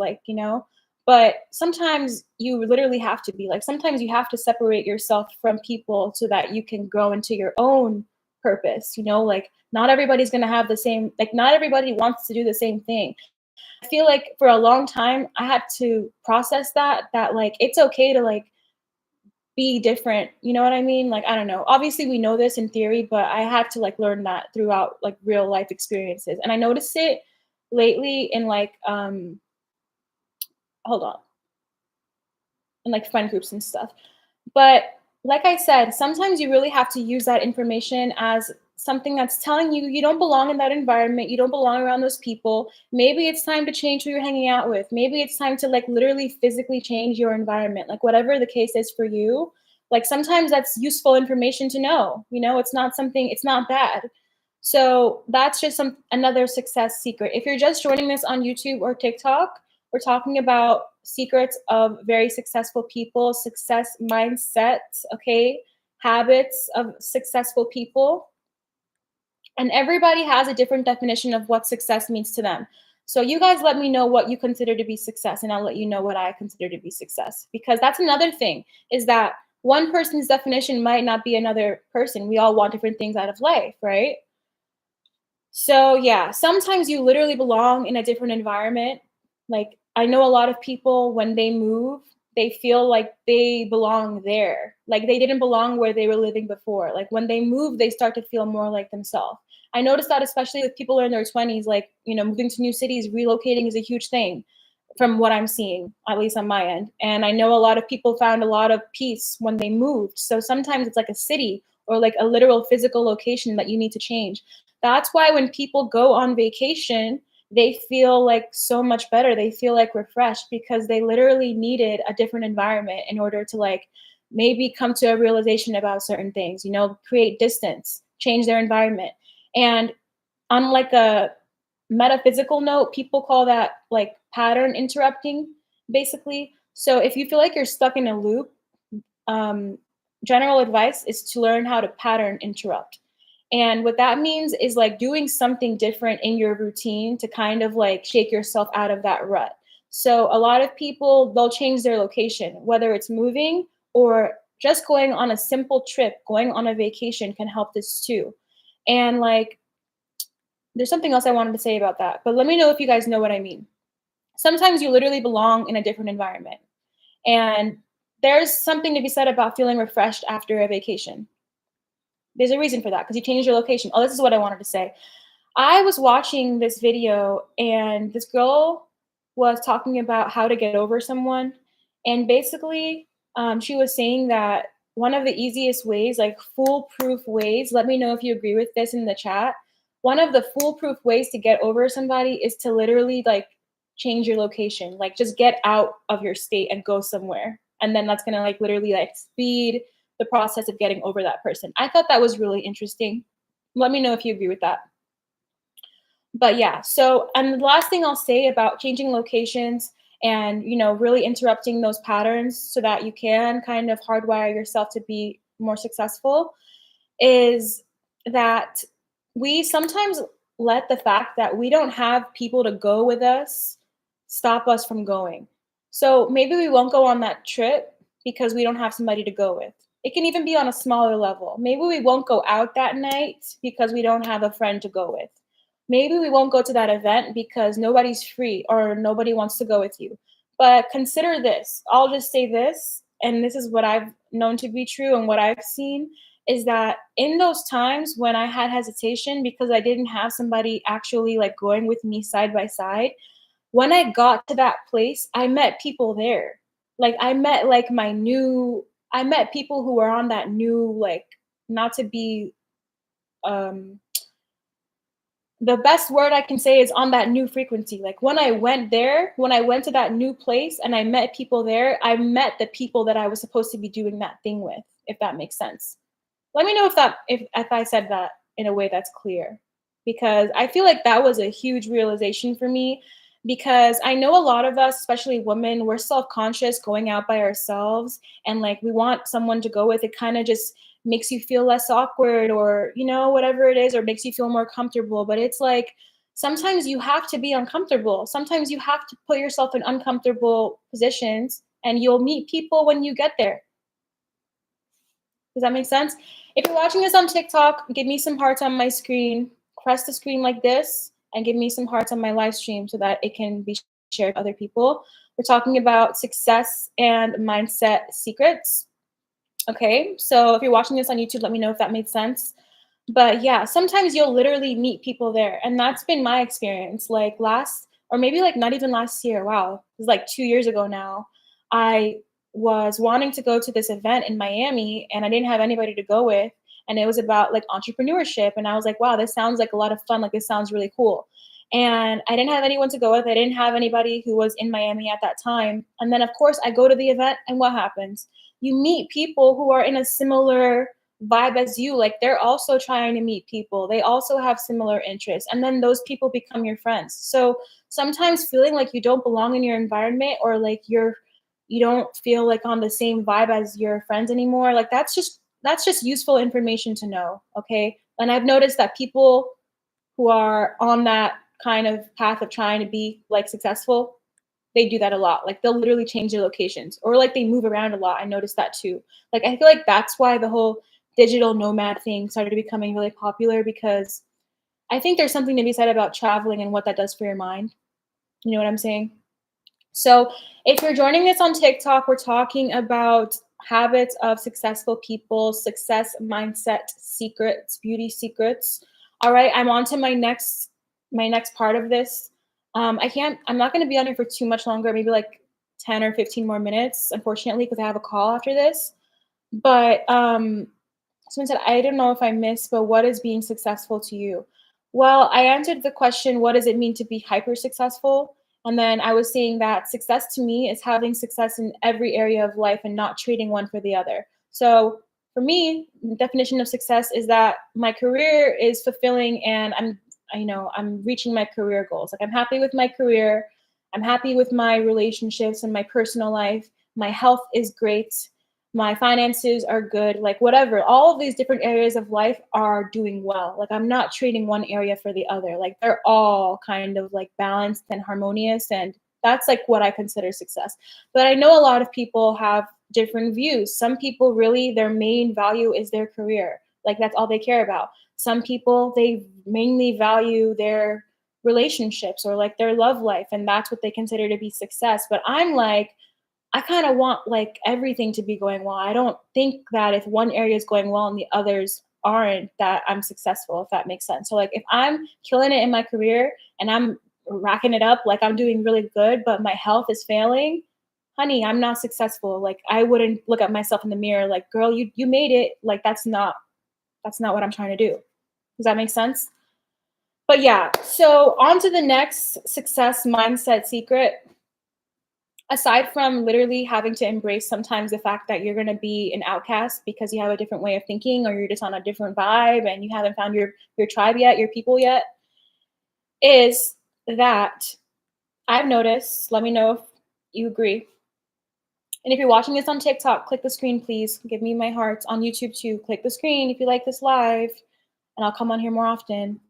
but sometimes you literally have to be like, sometimes you have to separate yourself from people so that you can grow into your own purpose, like not everybody's going to have the same, like not everybody wants to do the same thing. I feel like for a long time I had to process that like it's okay to like be different. You know what I mean? Like I don't know. Obviously we know this in theory, but I had to like learn that throughout like real life experiences. And I noticed it lately in like hold on, in like friend groups and stuff. But like I said, sometimes you really have to use that information as something that's telling you you don't belong in that environment, you don't belong around those people. Maybe it's time to change who you're hanging out with. Maybe it's time to like literally physically change your environment. Like whatever the case is for you, like sometimes that's useful information to know. It's not something, it's not bad. So that's just another success secret. If you're just joining this on YouTube or TikTok, We're talking about secrets of very successful people, success mindsets, okay? Habits of successful people. And everybody has a different definition of what success means to them. So you guys let me know what you consider to be success, and I'll let you know what I consider to be success. Because that's another thing, is that one person's definition might not be another person. We all want different things out of life, right? So yeah, sometimes you literally belong in a different environment. Like I know a lot of people when they move, they feel like they belong there. Like they didn't belong where they were living before. Like when they move, they start to feel more like themselves. I noticed that especially with people in their 20s, like, moving to new cities, relocating is a huge thing from what I'm seeing, at least on my end. And I know a lot of people found a lot of peace when they moved. So sometimes it's like a city or like a literal physical location that you need to change. That's why when people go on vacation, they feel like so much better. They feel like refreshed because they literally needed a different environment in order to like maybe come to a realization about certain things, create distance, change their environment. And on like a metaphysical note, people call that like pattern interrupting, basically. So if you feel like you're stuck in a loop, um, general advice is to learn how to pattern interrupt. And what that means is like doing something different in your routine to kind of like shake yourself out of that rut. So a lot of people, they'll change their location, whether it's moving or just going on a simple trip, going on a vacation can help this too. And like, there's something else I wanted to say about that, but let me know if you guys know what I mean. Sometimes you literally belong in a different environment. And there's something to be said about feeling refreshed after a vacation. There's a reason for that because you changed your location. Oh, this is what I wanted to say. I was watching this video and this girl was talking about how to get over someone. And basically, she was saying that one of the easiest ways, like foolproof ways, let me know if you agree with this in the chat. One of the foolproof ways to get over somebody is to literally like change your location, like just get out of your state and go somewhere. And then that's gonna like literally like speed the process of getting over that person. I thought that was really interesting. Let me know if you agree with that. But yeah, so and the last thing I'll say about changing locations and really interrupting those patterns so that you can kind of hardwire yourself to be more successful is that we sometimes let the fact that we don't have people to go with us stop us from going. So maybe we won't go on that trip because we don't have somebody to go with. It can even be on a smaller level. Maybe we won't go out that night because we don't have a friend to go with. Maybe we won't go to that event because nobody's free or nobody wants to go with you. But consider this. I'll just say this, and this is what I've known to be true and what I've seen is that in those times when I had hesitation because I didn't have somebody actually like going with me side by side, when I got to that place, I met people there. Like I met people who were on that new like not to be um the best word I can say is on that new frequency. Like when I went there, when I went to that new place and I met people there, I met the people that I was supposed to be doing that thing with, if that makes sense. Let me know if I said that in a way that's clear, because I feel like that was a huge realization for me. Because I know a lot of us, especially women, we're self-conscious going out by ourselves, and like we want someone to go with. It kind of just makes you feel less awkward, or whatever it is, or makes you feel more comfortable. But it's like sometimes you have to be uncomfortable. Sometimes you have to put yourself in uncomfortable positions, and you'll meet people when you get there. Does that make sense? If you're watching this on TikTok, give me some hearts on my screen. Press the screen like this and give me some hearts on my live stream so that it can be shared to other people. We're talking about success and mindset secrets. Okay, so if you're watching this on YouTube, let me know if that made sense. But yeah, sometimes you'll literally meet people there. And that's been my experience. Like or maybe like not even last year. Wow, it was like 2 years ago now. I was wanting to go to this event in Miami and I didn't have anybody to go with. And it was about like entrepreneurship. And I was like, wow, this sounds like a lot of fun. Like this sounds really cool. And I didn't have anyone to go with. I didn't have anybody who was in Miami at that time. And then of course I go to the event and what happens? You meet people who are in a similar vibe as you. Like they're also trying to meet people. They also have similar interests. And then those people become your friends. So sometimes feeling like you don't belong in your environment or like you don't feel like on the same vibe as your friends anymore, like that's just useful information to know, okay? And I've noticed that people who are on that kind of path of trying to be like successful, they do that a lot. Like they'll literally change their locations or like they move around a lot. I noticed that too. Like I feel like that's why the whole digital nomad thing started becoming really popular because I think there's something to be said about traveling and what that does for your mind. You know what I'm saying? So, if you're joining us on TikTok, we're talking about habits of successful people, success mindset secrets, beauty secrets. All right, I'm on to my next part of this. I'm not going to be on here for too much longer, maybe like 10 or 15 more minutes, unfortunately, because I have a call after this. But someone said, I don't know if I missed, but what is being successful to you? Well, I answered the question, what does it mean to be hyper successful? And then I was saying that success to me is having success in every area of life and not trading one for the other. So for me, the definition of success is that my career is fulfilling and I'm reaching my career goals. Like I'm happy with my career, I'm happy with my relationships and my personal life. My health is great, my finances are good, like whatever, all of these different areas of life are doing well. Like I'm not trading one area for the other, like they're all kind of like balanced and harmonious, and that's like what I consider success. But I know a lot of people have different views. Some people really their main value is their career, like that's all they care about. Some people they mainly value their relationships or like their love life, and that's what they consider to be success. But I'm like, I kind of want like everything to be going well. I don't think that if one area is going well and the others aren't, that I'm successful, if that makes sense. So like if I'm killing it in my career and I'm racking it up, like I'm doing really good, but my health is failing, honey, I'm not successful. Like I wouldn't look at myself in the mirror like, girl, you made it. Like that's not what I'm trying to do. Does that make sense? But yeah, so on to the next success mindset secret. Aside from literally having to embrace sometimes the fact that you're going to be an outcast because you have a different way of thinking or you're just on a different vibe and you haven't found your tribe yet, your people yet, is that I've noticed, let me know if you agree. And if you're watching this on TikTok, click the screen, please. Give me my hearts on YouTube too. Click the screen if you like this live, and I'll come on here more often.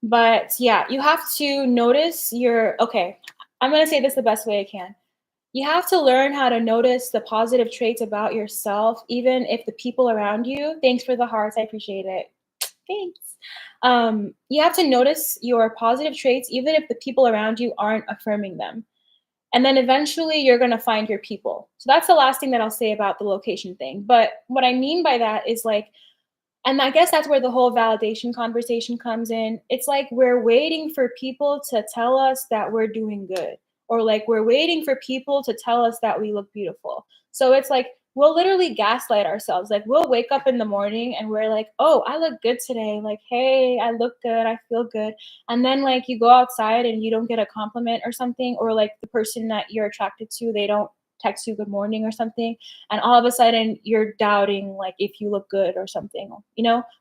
But yeah, you have to notice okay. I'm going to say this the best way I can. You have to learn how to notice the positive traits about yourself, even if the people around you, thanks for the hearts, I appreciate it. Thanks. You have to notice your positive traits, even if the people around you aren't affirming them. And then eventually you're going to find your people. So that's the last thing that I'll say about the location thing. But what I mean by that is like, and I guess that's where the whole validation conversation comes in. It's like we're waiting for people to tell us that we're doing good, or like we're waiting for people to tell us that we look beautiful. So it's like we'll literally gaslight ourselves. Like we'll wake up in the morning and we're like, oh, I look good today. Like, hey, I look good. I feel good. And then like you go outside and you don't get a compliment or something, or like the person that you're attracted to, they don't text you good morning or something, and all of a sudden you're doubting like if you look good or something,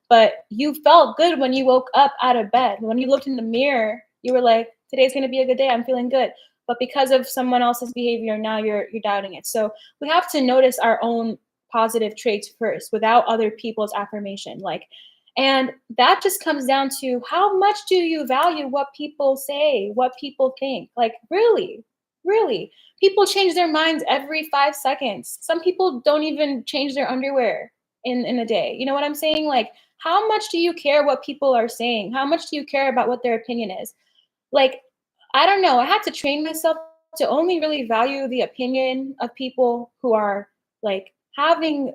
but you felt good when you woke up out of bed. When you looked in the mirror, you were like, today's going to be a good day, I'm feeling good. But because of someone else's behavior, now you're doubting it. So we have to notice our own positive traits first without other people's affirmation, like, and that just comes down to how much do you value what people say, what people think, like really. People change their minds every 5 seconds. Some people don't even change their underwear in a day. You know what I'm saying? Like, how much do you care what people are saying? How much do you care about what their opinion is? Like, I don't know. I had to train myself to only really value the opinion of people who are like having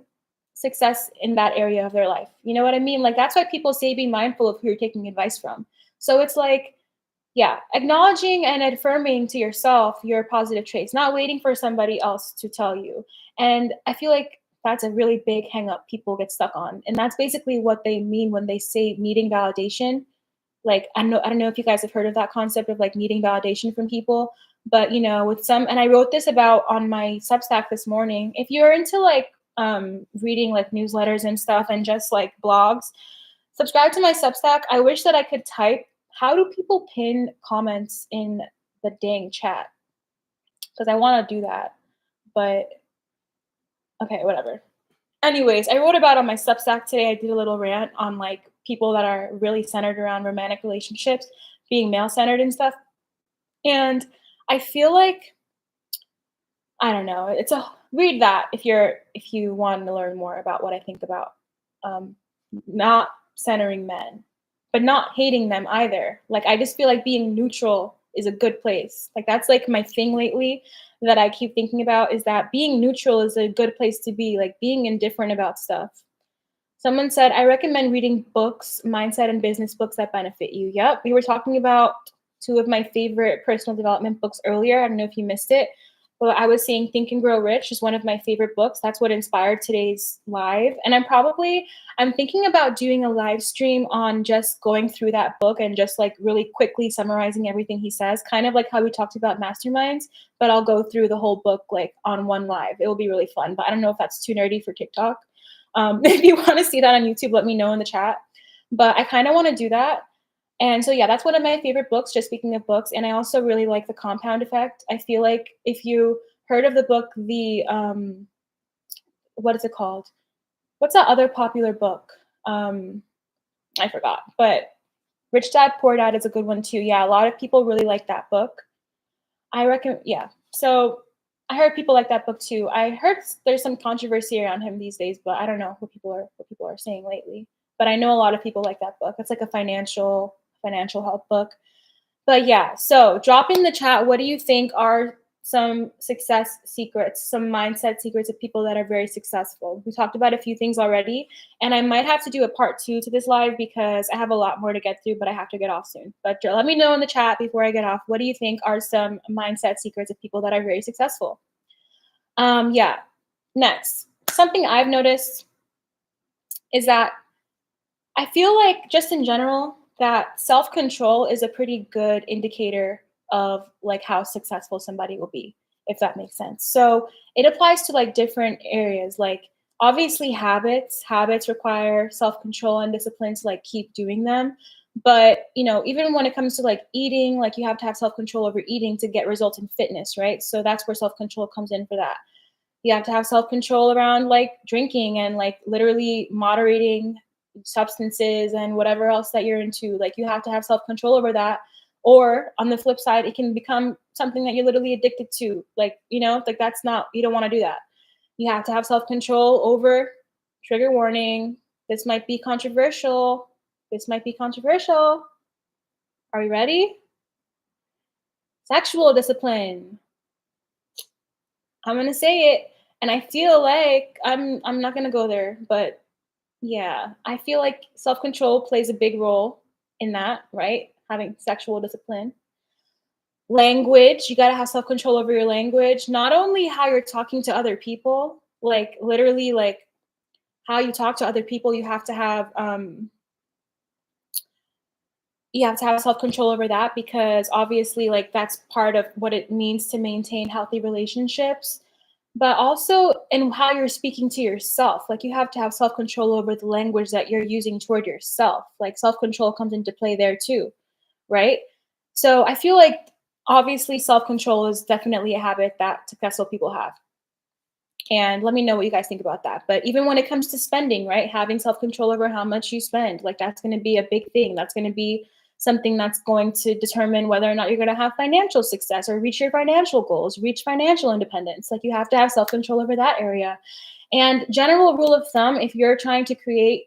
success in that area of their life. You know what I mean? Like, that's why people say be mindful of who you're taking advice from. So it's like, yeah, acknowledging and affirming to yourself your positive traits, not waiting for somebody else to tell you. And I feel like that's a really big hang up people get stuck on. And that's basically what they mean when they say needing validation. Like I don't know if you guys have heard of that concept of like needing validation from people, but with some, and I wrote this about on my Substack this morning. If you're into like reading like newsletters and stuff and just like blogs, subscribe to my Substack. I wish that I could type. How do people pin comments in the dang chat? Because I want to do that, but okay, whatever. Anyways, I wrote about on my Substack today. I did a little rant on like people that are really centered around romantic relationships, being male centered and stuff. And I feel like I don't know. It's a read that if you want to learn more about what I think about um, not centering men, but not hating them either. Like I just feel like being neutral is a good place. Like that's like my thing lately that I keep thinking about is that being neutral is a good place to be. Like being indifferent about stuff. Someone said, I recommend reading books, mindset and business books that benefit you. Yep. We were talking about two of my favorite personal development books earlier. I don't know if you missed it, but I was saying Think and Grow Rich is one of my favorite books. That's what inspired today's live. And I'm thinking about doing a live stream on just going through that book and just like really quickly summarizing everything he says, kind of like how we talked about masterminds, but I'll go through the whole book like on one live. It will be really fun, but I don't know if that's too nerdy for TikTok. If you want to see that on YouTube, let me know in the chat. But I kind of want to do that. And so, yeah, that's one of my favorite books, just speaking of books. And I also really like The Compound Effect. I feel like if you heard of the book, what is it called? What's that other popular book? I forgot. But Rich Dad, Poor Dad is a good one too. Yeah, a lot of people really like that book. I reckon, yeah. So I heard people like that book too. I heard there's some controversy around him these days, but I don't know what people are saying lately. But I know a lot of people like that book. It's like a financial help book. But yeah, so drop in the chat. What do you think are some success secrets, some mindset secrets of people that are very successful? We talked about a few things already, and I might have to do a part 2 to this live because I have a lot more to get through, but I have to get off soon. But let me know in the chat before I get off. What do you think are some mindset secrets of people that are very successful? Yeah. Next, something I've noticed is that I feel like just in general that self-control is a pretty good indicator of like how successful somebody will be, if that makes sense. So it applies to like different areas. Like obviously habits require self-control and discipline to like keep doing them. But you know, even when it comes to like eating, like you have to have self-control over eating to get results in fitness, right? So that's where self-control comes in for that. You have to have self-control around like drinking and like literally moderating substances and whatever else that you're into. Like you have to have self-control over that. Or on the flip side, it can become something that you're literally addicted to. Like, you know, like that's not, you don't want to do that. You have to have self-control over trigger warning. This might be controversial. This might be controversial. Are we ready? Sexual discipline. I'm gonna say it, and I feel like I'm not gonna go there, but yeah, I feel like self-control plays a big role in that, right? Having sexual discipline. Language, you gotta have self-control over your language. Not only how you're talking to other people, like literally like how you talk to other people, you have to have self-control over that because obviously like that's part of what it means to maintain healthy relationships, but also in how you're speaking to yourself. Like you have to have self-control over the language that you're using toward yourself. Like self-control comes into play there too, right? So I feel like obviously self-control is definitely a habit that successful people have. And let me know what you guys think about that. But even when it comes to spending, right? Having self-control over how much you spend, like that's going to be a big thing. That's going to be something that's going to determine whether or not you're going to have financial success or reach your financial goals, reach financial independence. Like you have to have self-control over that area. And general rule of thumb, if you're trying to create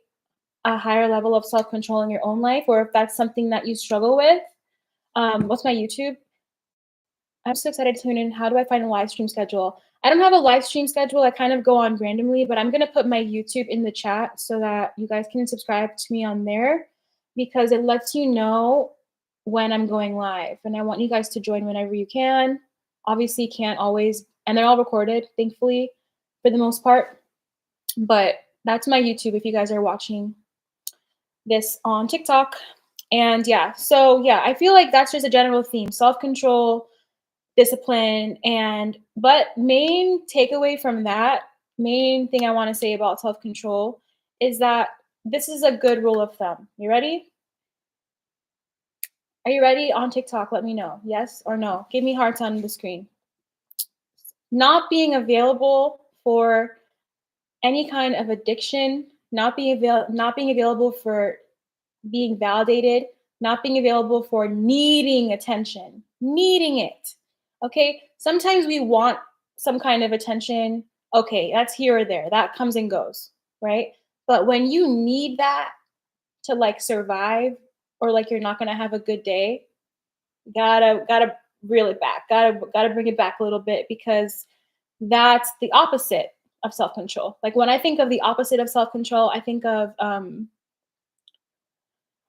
a higher level of self-control in your own life, or if that's something that you struggle with, what's my YouTube? I'm so excited to tune in. How do I find a live stream schedule? I don't have a live stream schedule. I kind of go on randomly, but I'm going to put my YouTube in the chat so that you guys can subscribe to me on there because it lets you know when I'm going live. And I want you guys to join whenever you can. Obviously, can't always, and they're all recorded, thankfully, for the most part. But that's my YouTube if you guys are watching this on TikTok. And yeah, so yeah, I feel like that's just a general theme, self-control, discipline, but main takeaway from that main thing I want to say about self-control is that this is a good rule of thumb. You ready? Are you ready on TikTok? Let me know. Yes or no? Give me hearts on the screen. Not being available for any kind of addiction, not being available for being validated, not being available for needing attention, needing it. Okay? Sometimes we want some kind of attention. Okay, that's here or there. That comes and goes, right? But when you need that to like survive or like you're not going to have a good day, gotta reel it back. Gotta bring it back a little bit because that's the opposite of self-control. Like when I think of the opposite of self-control, I think of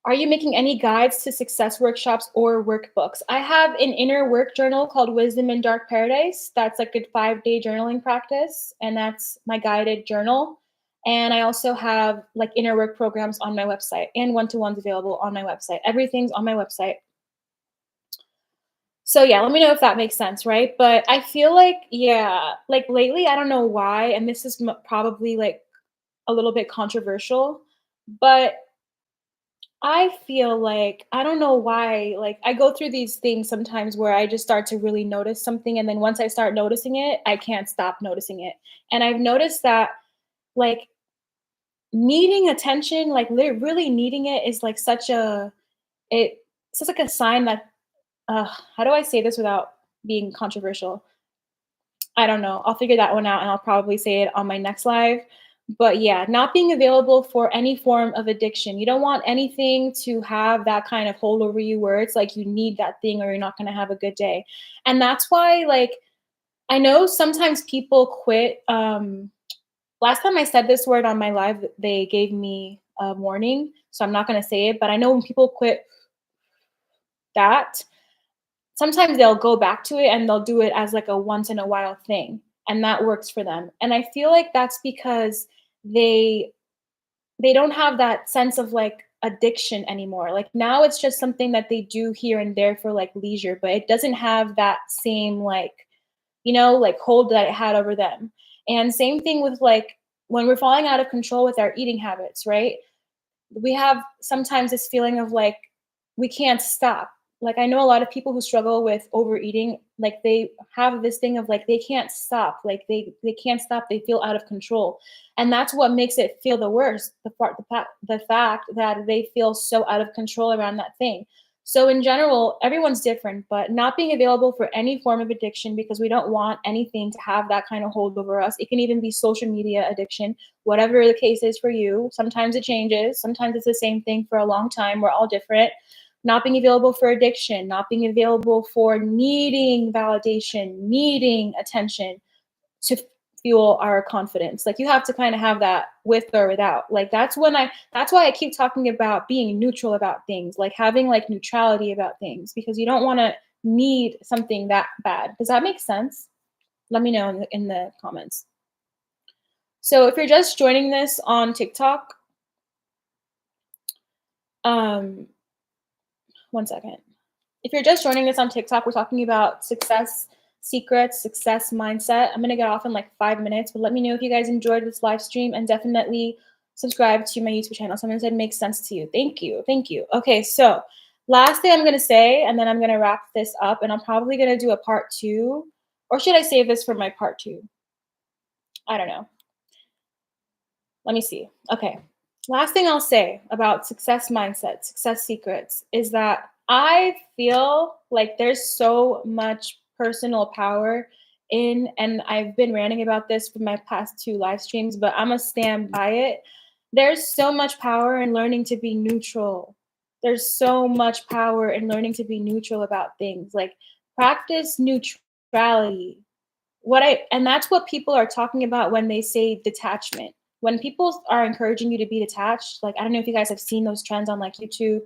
are you making any guides to success workshops or workbooks? I have an inner work journal called Wisdom in Dark Paradise. That's like a 5-day journaling practice, and that's my guided journal. And I also have like inner work programs on my website and one-to-ones available on my website. Everything's on my website. So yeah, let me know if that makes sense, right? But I feel like, yeah, like lately, I don't know why, and this is probably like a little bit controversial, but I feel like I don't know why, like I go through these things sometimes where I just start to really notice something, and then once I start noticing it, I can't stop noticing it. And I've noticed that like needing attention, like really needing it is like it's just like a sign that how do I say this without being controversial? I don't know. I'll figure that one out and I'll probably say it on my next live. But yeah, not being available for any form of addiction. You don't want anything to have that kind of hold over you where it's like you need that thing or you're not going to have a good day. And that's why, like, I know sometimes people quit. Last time I said this word on my live, they gave me a warning. So I'm not going to say it. But I know when people quit that, sometimes they'll go back to it and they'll do it as like a once in a while thing, and that works for them. And I feel like that's because they they don't have that sense of like addiction anymore. Like now it's just something that they do here and there for like leisure, but it doesn't have that same like, like hold that it had over them. And same thing with like when we're falling out of control with our eating habits, right? We have sometimes this feeling of like we can't stop. Like I know a lot of people who struggle with overeating, like they have this thing of like they can't stop, like they can't stop, they feel out of control. And that's what makes it feel the worst, the fact that they feel so out of control around that thing. So in general, everyone's different, but not being available for any form of addiction because we don't want anything to have that kind of hold over us. It can even be social media addiction, whatever the case is for you. Sometimes it changes, sometimes it's the same thing for a long time. We're all different. Not being available for addiction, not being available for needing validation, needing attention to fuel our confidence. Like you have to kind of have that with or without. Like that's why I keep talking about being neutral about things, like having like neutrality about things because you don't want to need something that bad. Does that make sense? Let me know in the comments. So if you're just joining this on TikTok, um, one second. If you're just joining us on TikTok, we're talking about success secrets, success mindset. I'm going to get off in like 5 minutes, but let me know if you guys enjoyed this live stream and definitely subscribe to my YouTube channel. Someone said makes sense to you. Thank you. Thank you. Okay, so last thing I'm going to say, and then I'm going to wrap this up, and I'm probably going to do a part 2, or should I save this for my part 2? I don't know. Let me see. Okay. Last thing I'll say about success mindset, success secrets is that I feel like there's so much personal power in, and I've been ranting about this for my past 2 live streams, but I'm gonna stand by it. There's so much power in learning to be neutral. There's so much power in learning to be neutral about things. Like practice neutrality. And that's what people are talking about when they say detachment. When people are encouraging you to be detached, like I don't know if you guys have seen those trends on like YouTube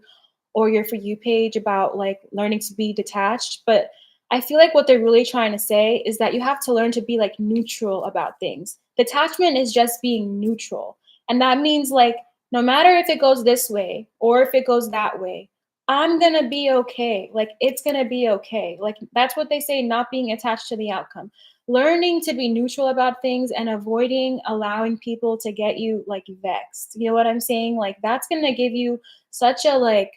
or your For You page about like learning to be detached, but I feel like what they're really trying to say is that you have to learn to be like neutral about things. Detachment is just being neutral. And that means like no matter if it goes this way or if it goes that way, I'm gonna be okay. Like, it's gonna be okay. Like, that's what they say, not being attached to the outcome. Learning to be neutral about things and avoiding allowing people to get you like vexed. You know what I'm saying? Like, that's gonna give you such a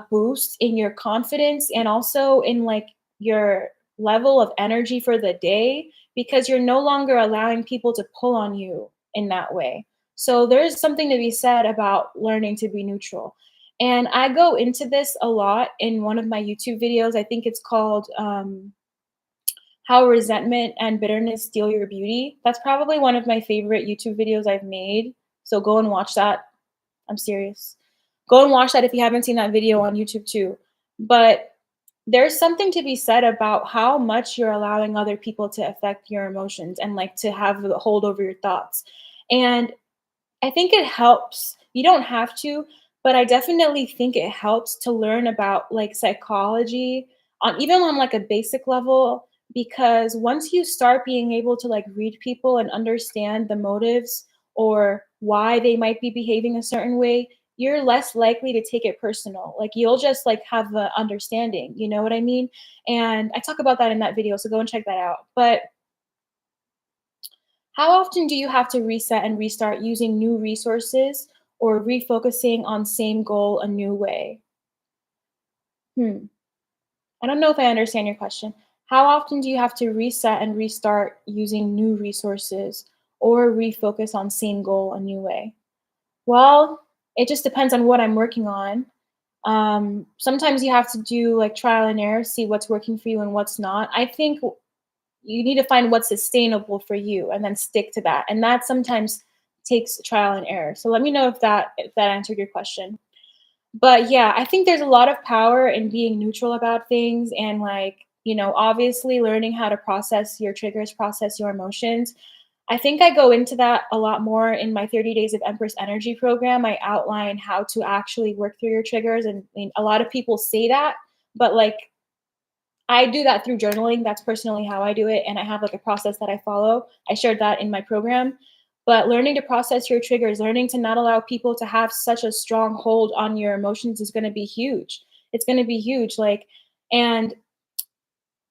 boost in your confidence and also in like your level of energy for the day because you're no longer allowing people to pull on you in that way. So there's something to be said about learning to be neutral. And I go into this a lot in one of my YouTube videos. I think it's called How Resentment and Bitterness Steal Your Beauty. That's probably one of my favorite YouTube videos I've made. So go and watch that. I'm serious. Go and watch that if you haven't seen that video on YouTube too. But there's something to be said about how much you're allowing other people to affect your emotions and like to have the hold over your thoughts. And I think it helps. You don't have to, but I definitely think it helps to learn about like psychology on even on like a basic level because once you start being able to like read people and understand the motives or why they might be behaving a certain way, you're less likely to take it personal. Like you'll just like have the understanding, you know what I mean? And I talk about that in that video, so go and check that out. But how often do you have to reset and restart using new resources or refocusing on same goal a new way? Hmm. I don't know if I understand your question. How often do you have to reset and restart using new resources or refocus on same goal a new way? Well, it just depends on what I'm working on. Sometimes you have to do like trial and error, see what's working for you and what's not. I think you need to find what's sustainable for you and then stick to that. And that sometimes takes trial and error. So let me know if that answered your question. But yeah, I think there's a lot of power in being neutral about things and like, obviously learning how to process your triggers, process your emotions. I think I go into that a lot more in my 30 Days of Empress Energy program. I outline how to actually work through your triggers. And I mean, a lot of people say that, but like I do that through journaling. That's personally how I do it. And I have like a process that I follow. I shared that in my program. But learning to process your triggers, learning to not allow people to have such a strong hold on your emotions is going to be huge. It's going to be huge. And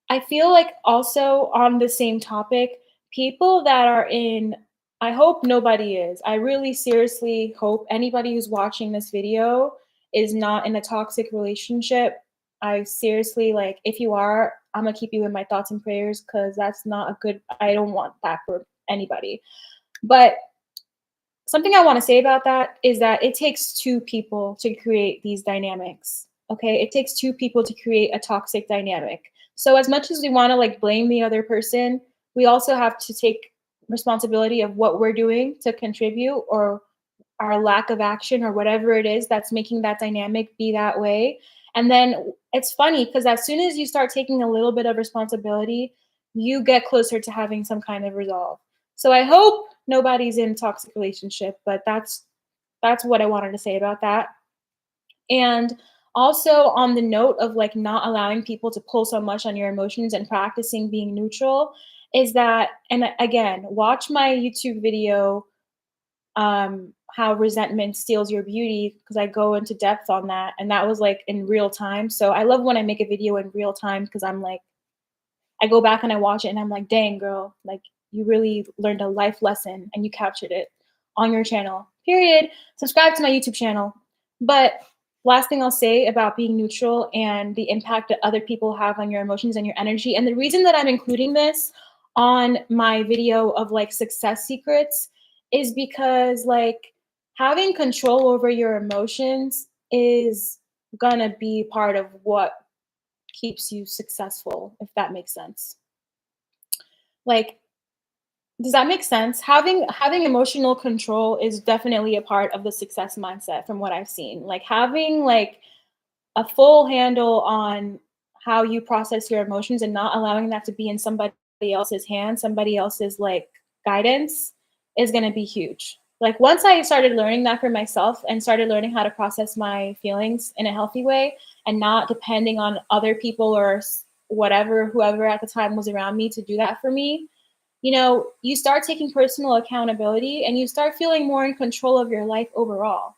I feel like also on the same topic, people that are in, I hope nobody is. I really seriously hope anybody who's watching this video is not in a toxic relationship. I seriously, like, if you are, I'm gonna keep you in my thoughts and prayers because that's not a good, I don't want that for anybody. But something I want to say about that is that it takes two people to create these dynamics. Okay. It takes two people to create a toxic dynamic. So, as much as we want to like blame the other person, we also have to take responsibility of what we're doing to contribute or our lack of action or whatever it is that's making that dynamic be that way. And then it's funny because as soon as you start taking a little bit of responsibility, you get closer to having some kind of resolve. So I hope nobody's in a toxic relationship, but that's what I wanted to say about that. And also on the note of like not allowing people to pull so much on your emotions and practicing being neutral is that, and again, watch my YouTube video, how resentment steals your beauty, because I go into depth on that. And that was like in real time. So I love when I make a video in real time because I'm like, I go back and I watch it and I'm like, dang, girl, like you really learned a life lesson and you captured it on your channel. Period. Subscribe to my YouTube channel. But last thing I'll say about being neutral and the impact that other people have on your emotions and your energy. And the reason that I'm including this on my video of like success secrets is because like having control over your emotions is gonna be part of what keeps you successful, if that makes sense. Like, does that make sense? Having emotional control is definitely a part of the success mindset from what I've seen. Like having like a full handle on how you process your emotions and not allowing that to be in somebody else's hands, somebody else's like guidance is going to be huge. Like once I started learning that for myself and started learning how to process my feelings in a healthy way and not depending on other people or whatever, whoever at the time was around me to do that for me, you start taking personal accountability and you start feeling more in control of your life overall.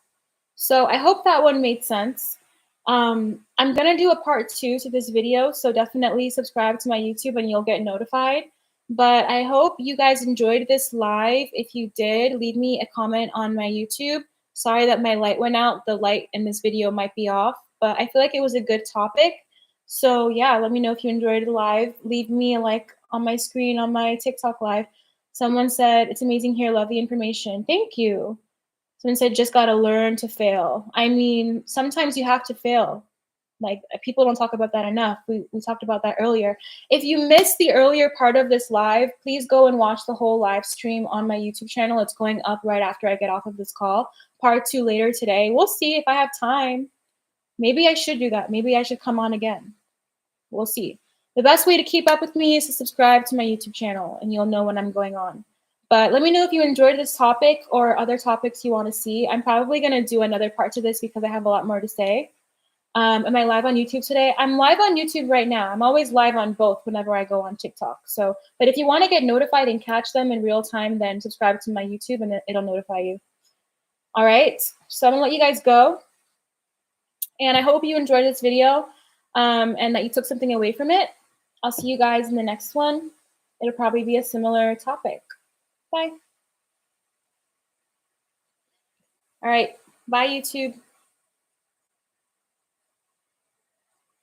So I hope that one made sense. I'm gonna do a part 2 to this video, so definitely subscribe to my YouTube and you'll get notified. But I hope you guys enjoyed this live. If you did, leave me a comment on my YouTube. Sorry that my light went out. The light in this video might be off, but I feel like it was a good topic. So yeah, let me know if you enjoyed the live. Leave me a like on my screen on my TikTok live. Someone said, "It's amazing here. Love the information." Thank you. Someone said, "Just gotta learn to fail." I mean, sometimes you have to fail. Like, people don't talk about that enough. We talked about that earlier. If you missed the earlier part of this live, please go and watch the whole live stream on my YouTube channel. It's going up right after I get off of this call. Part 2 later today. We'll see if I have time. Maybe I should do that. Maybe I should come on again. We'll see. The best way to keep up with me is to subscribe to my YouTube channel, and you'll know when I'm going on. But let me know if you enjoyed this topic or other topics you want to see. I'm probably going to do another part to this because I have a lot more to say. Am I live on YouTube today? I'm live on YouTube right now. I'm always live on both whenever I go on TikTok. So, but if you want to get notified and catch them in real time, then subscribe to my YouTube and it'll notify you. All right. So I'm gonna let you guys go. And I hope you enjoyed this video and that you took something away from it. I'll see you guys in the next one. It'll probably be a similar topic. Bye. All right. Bye, YouTube.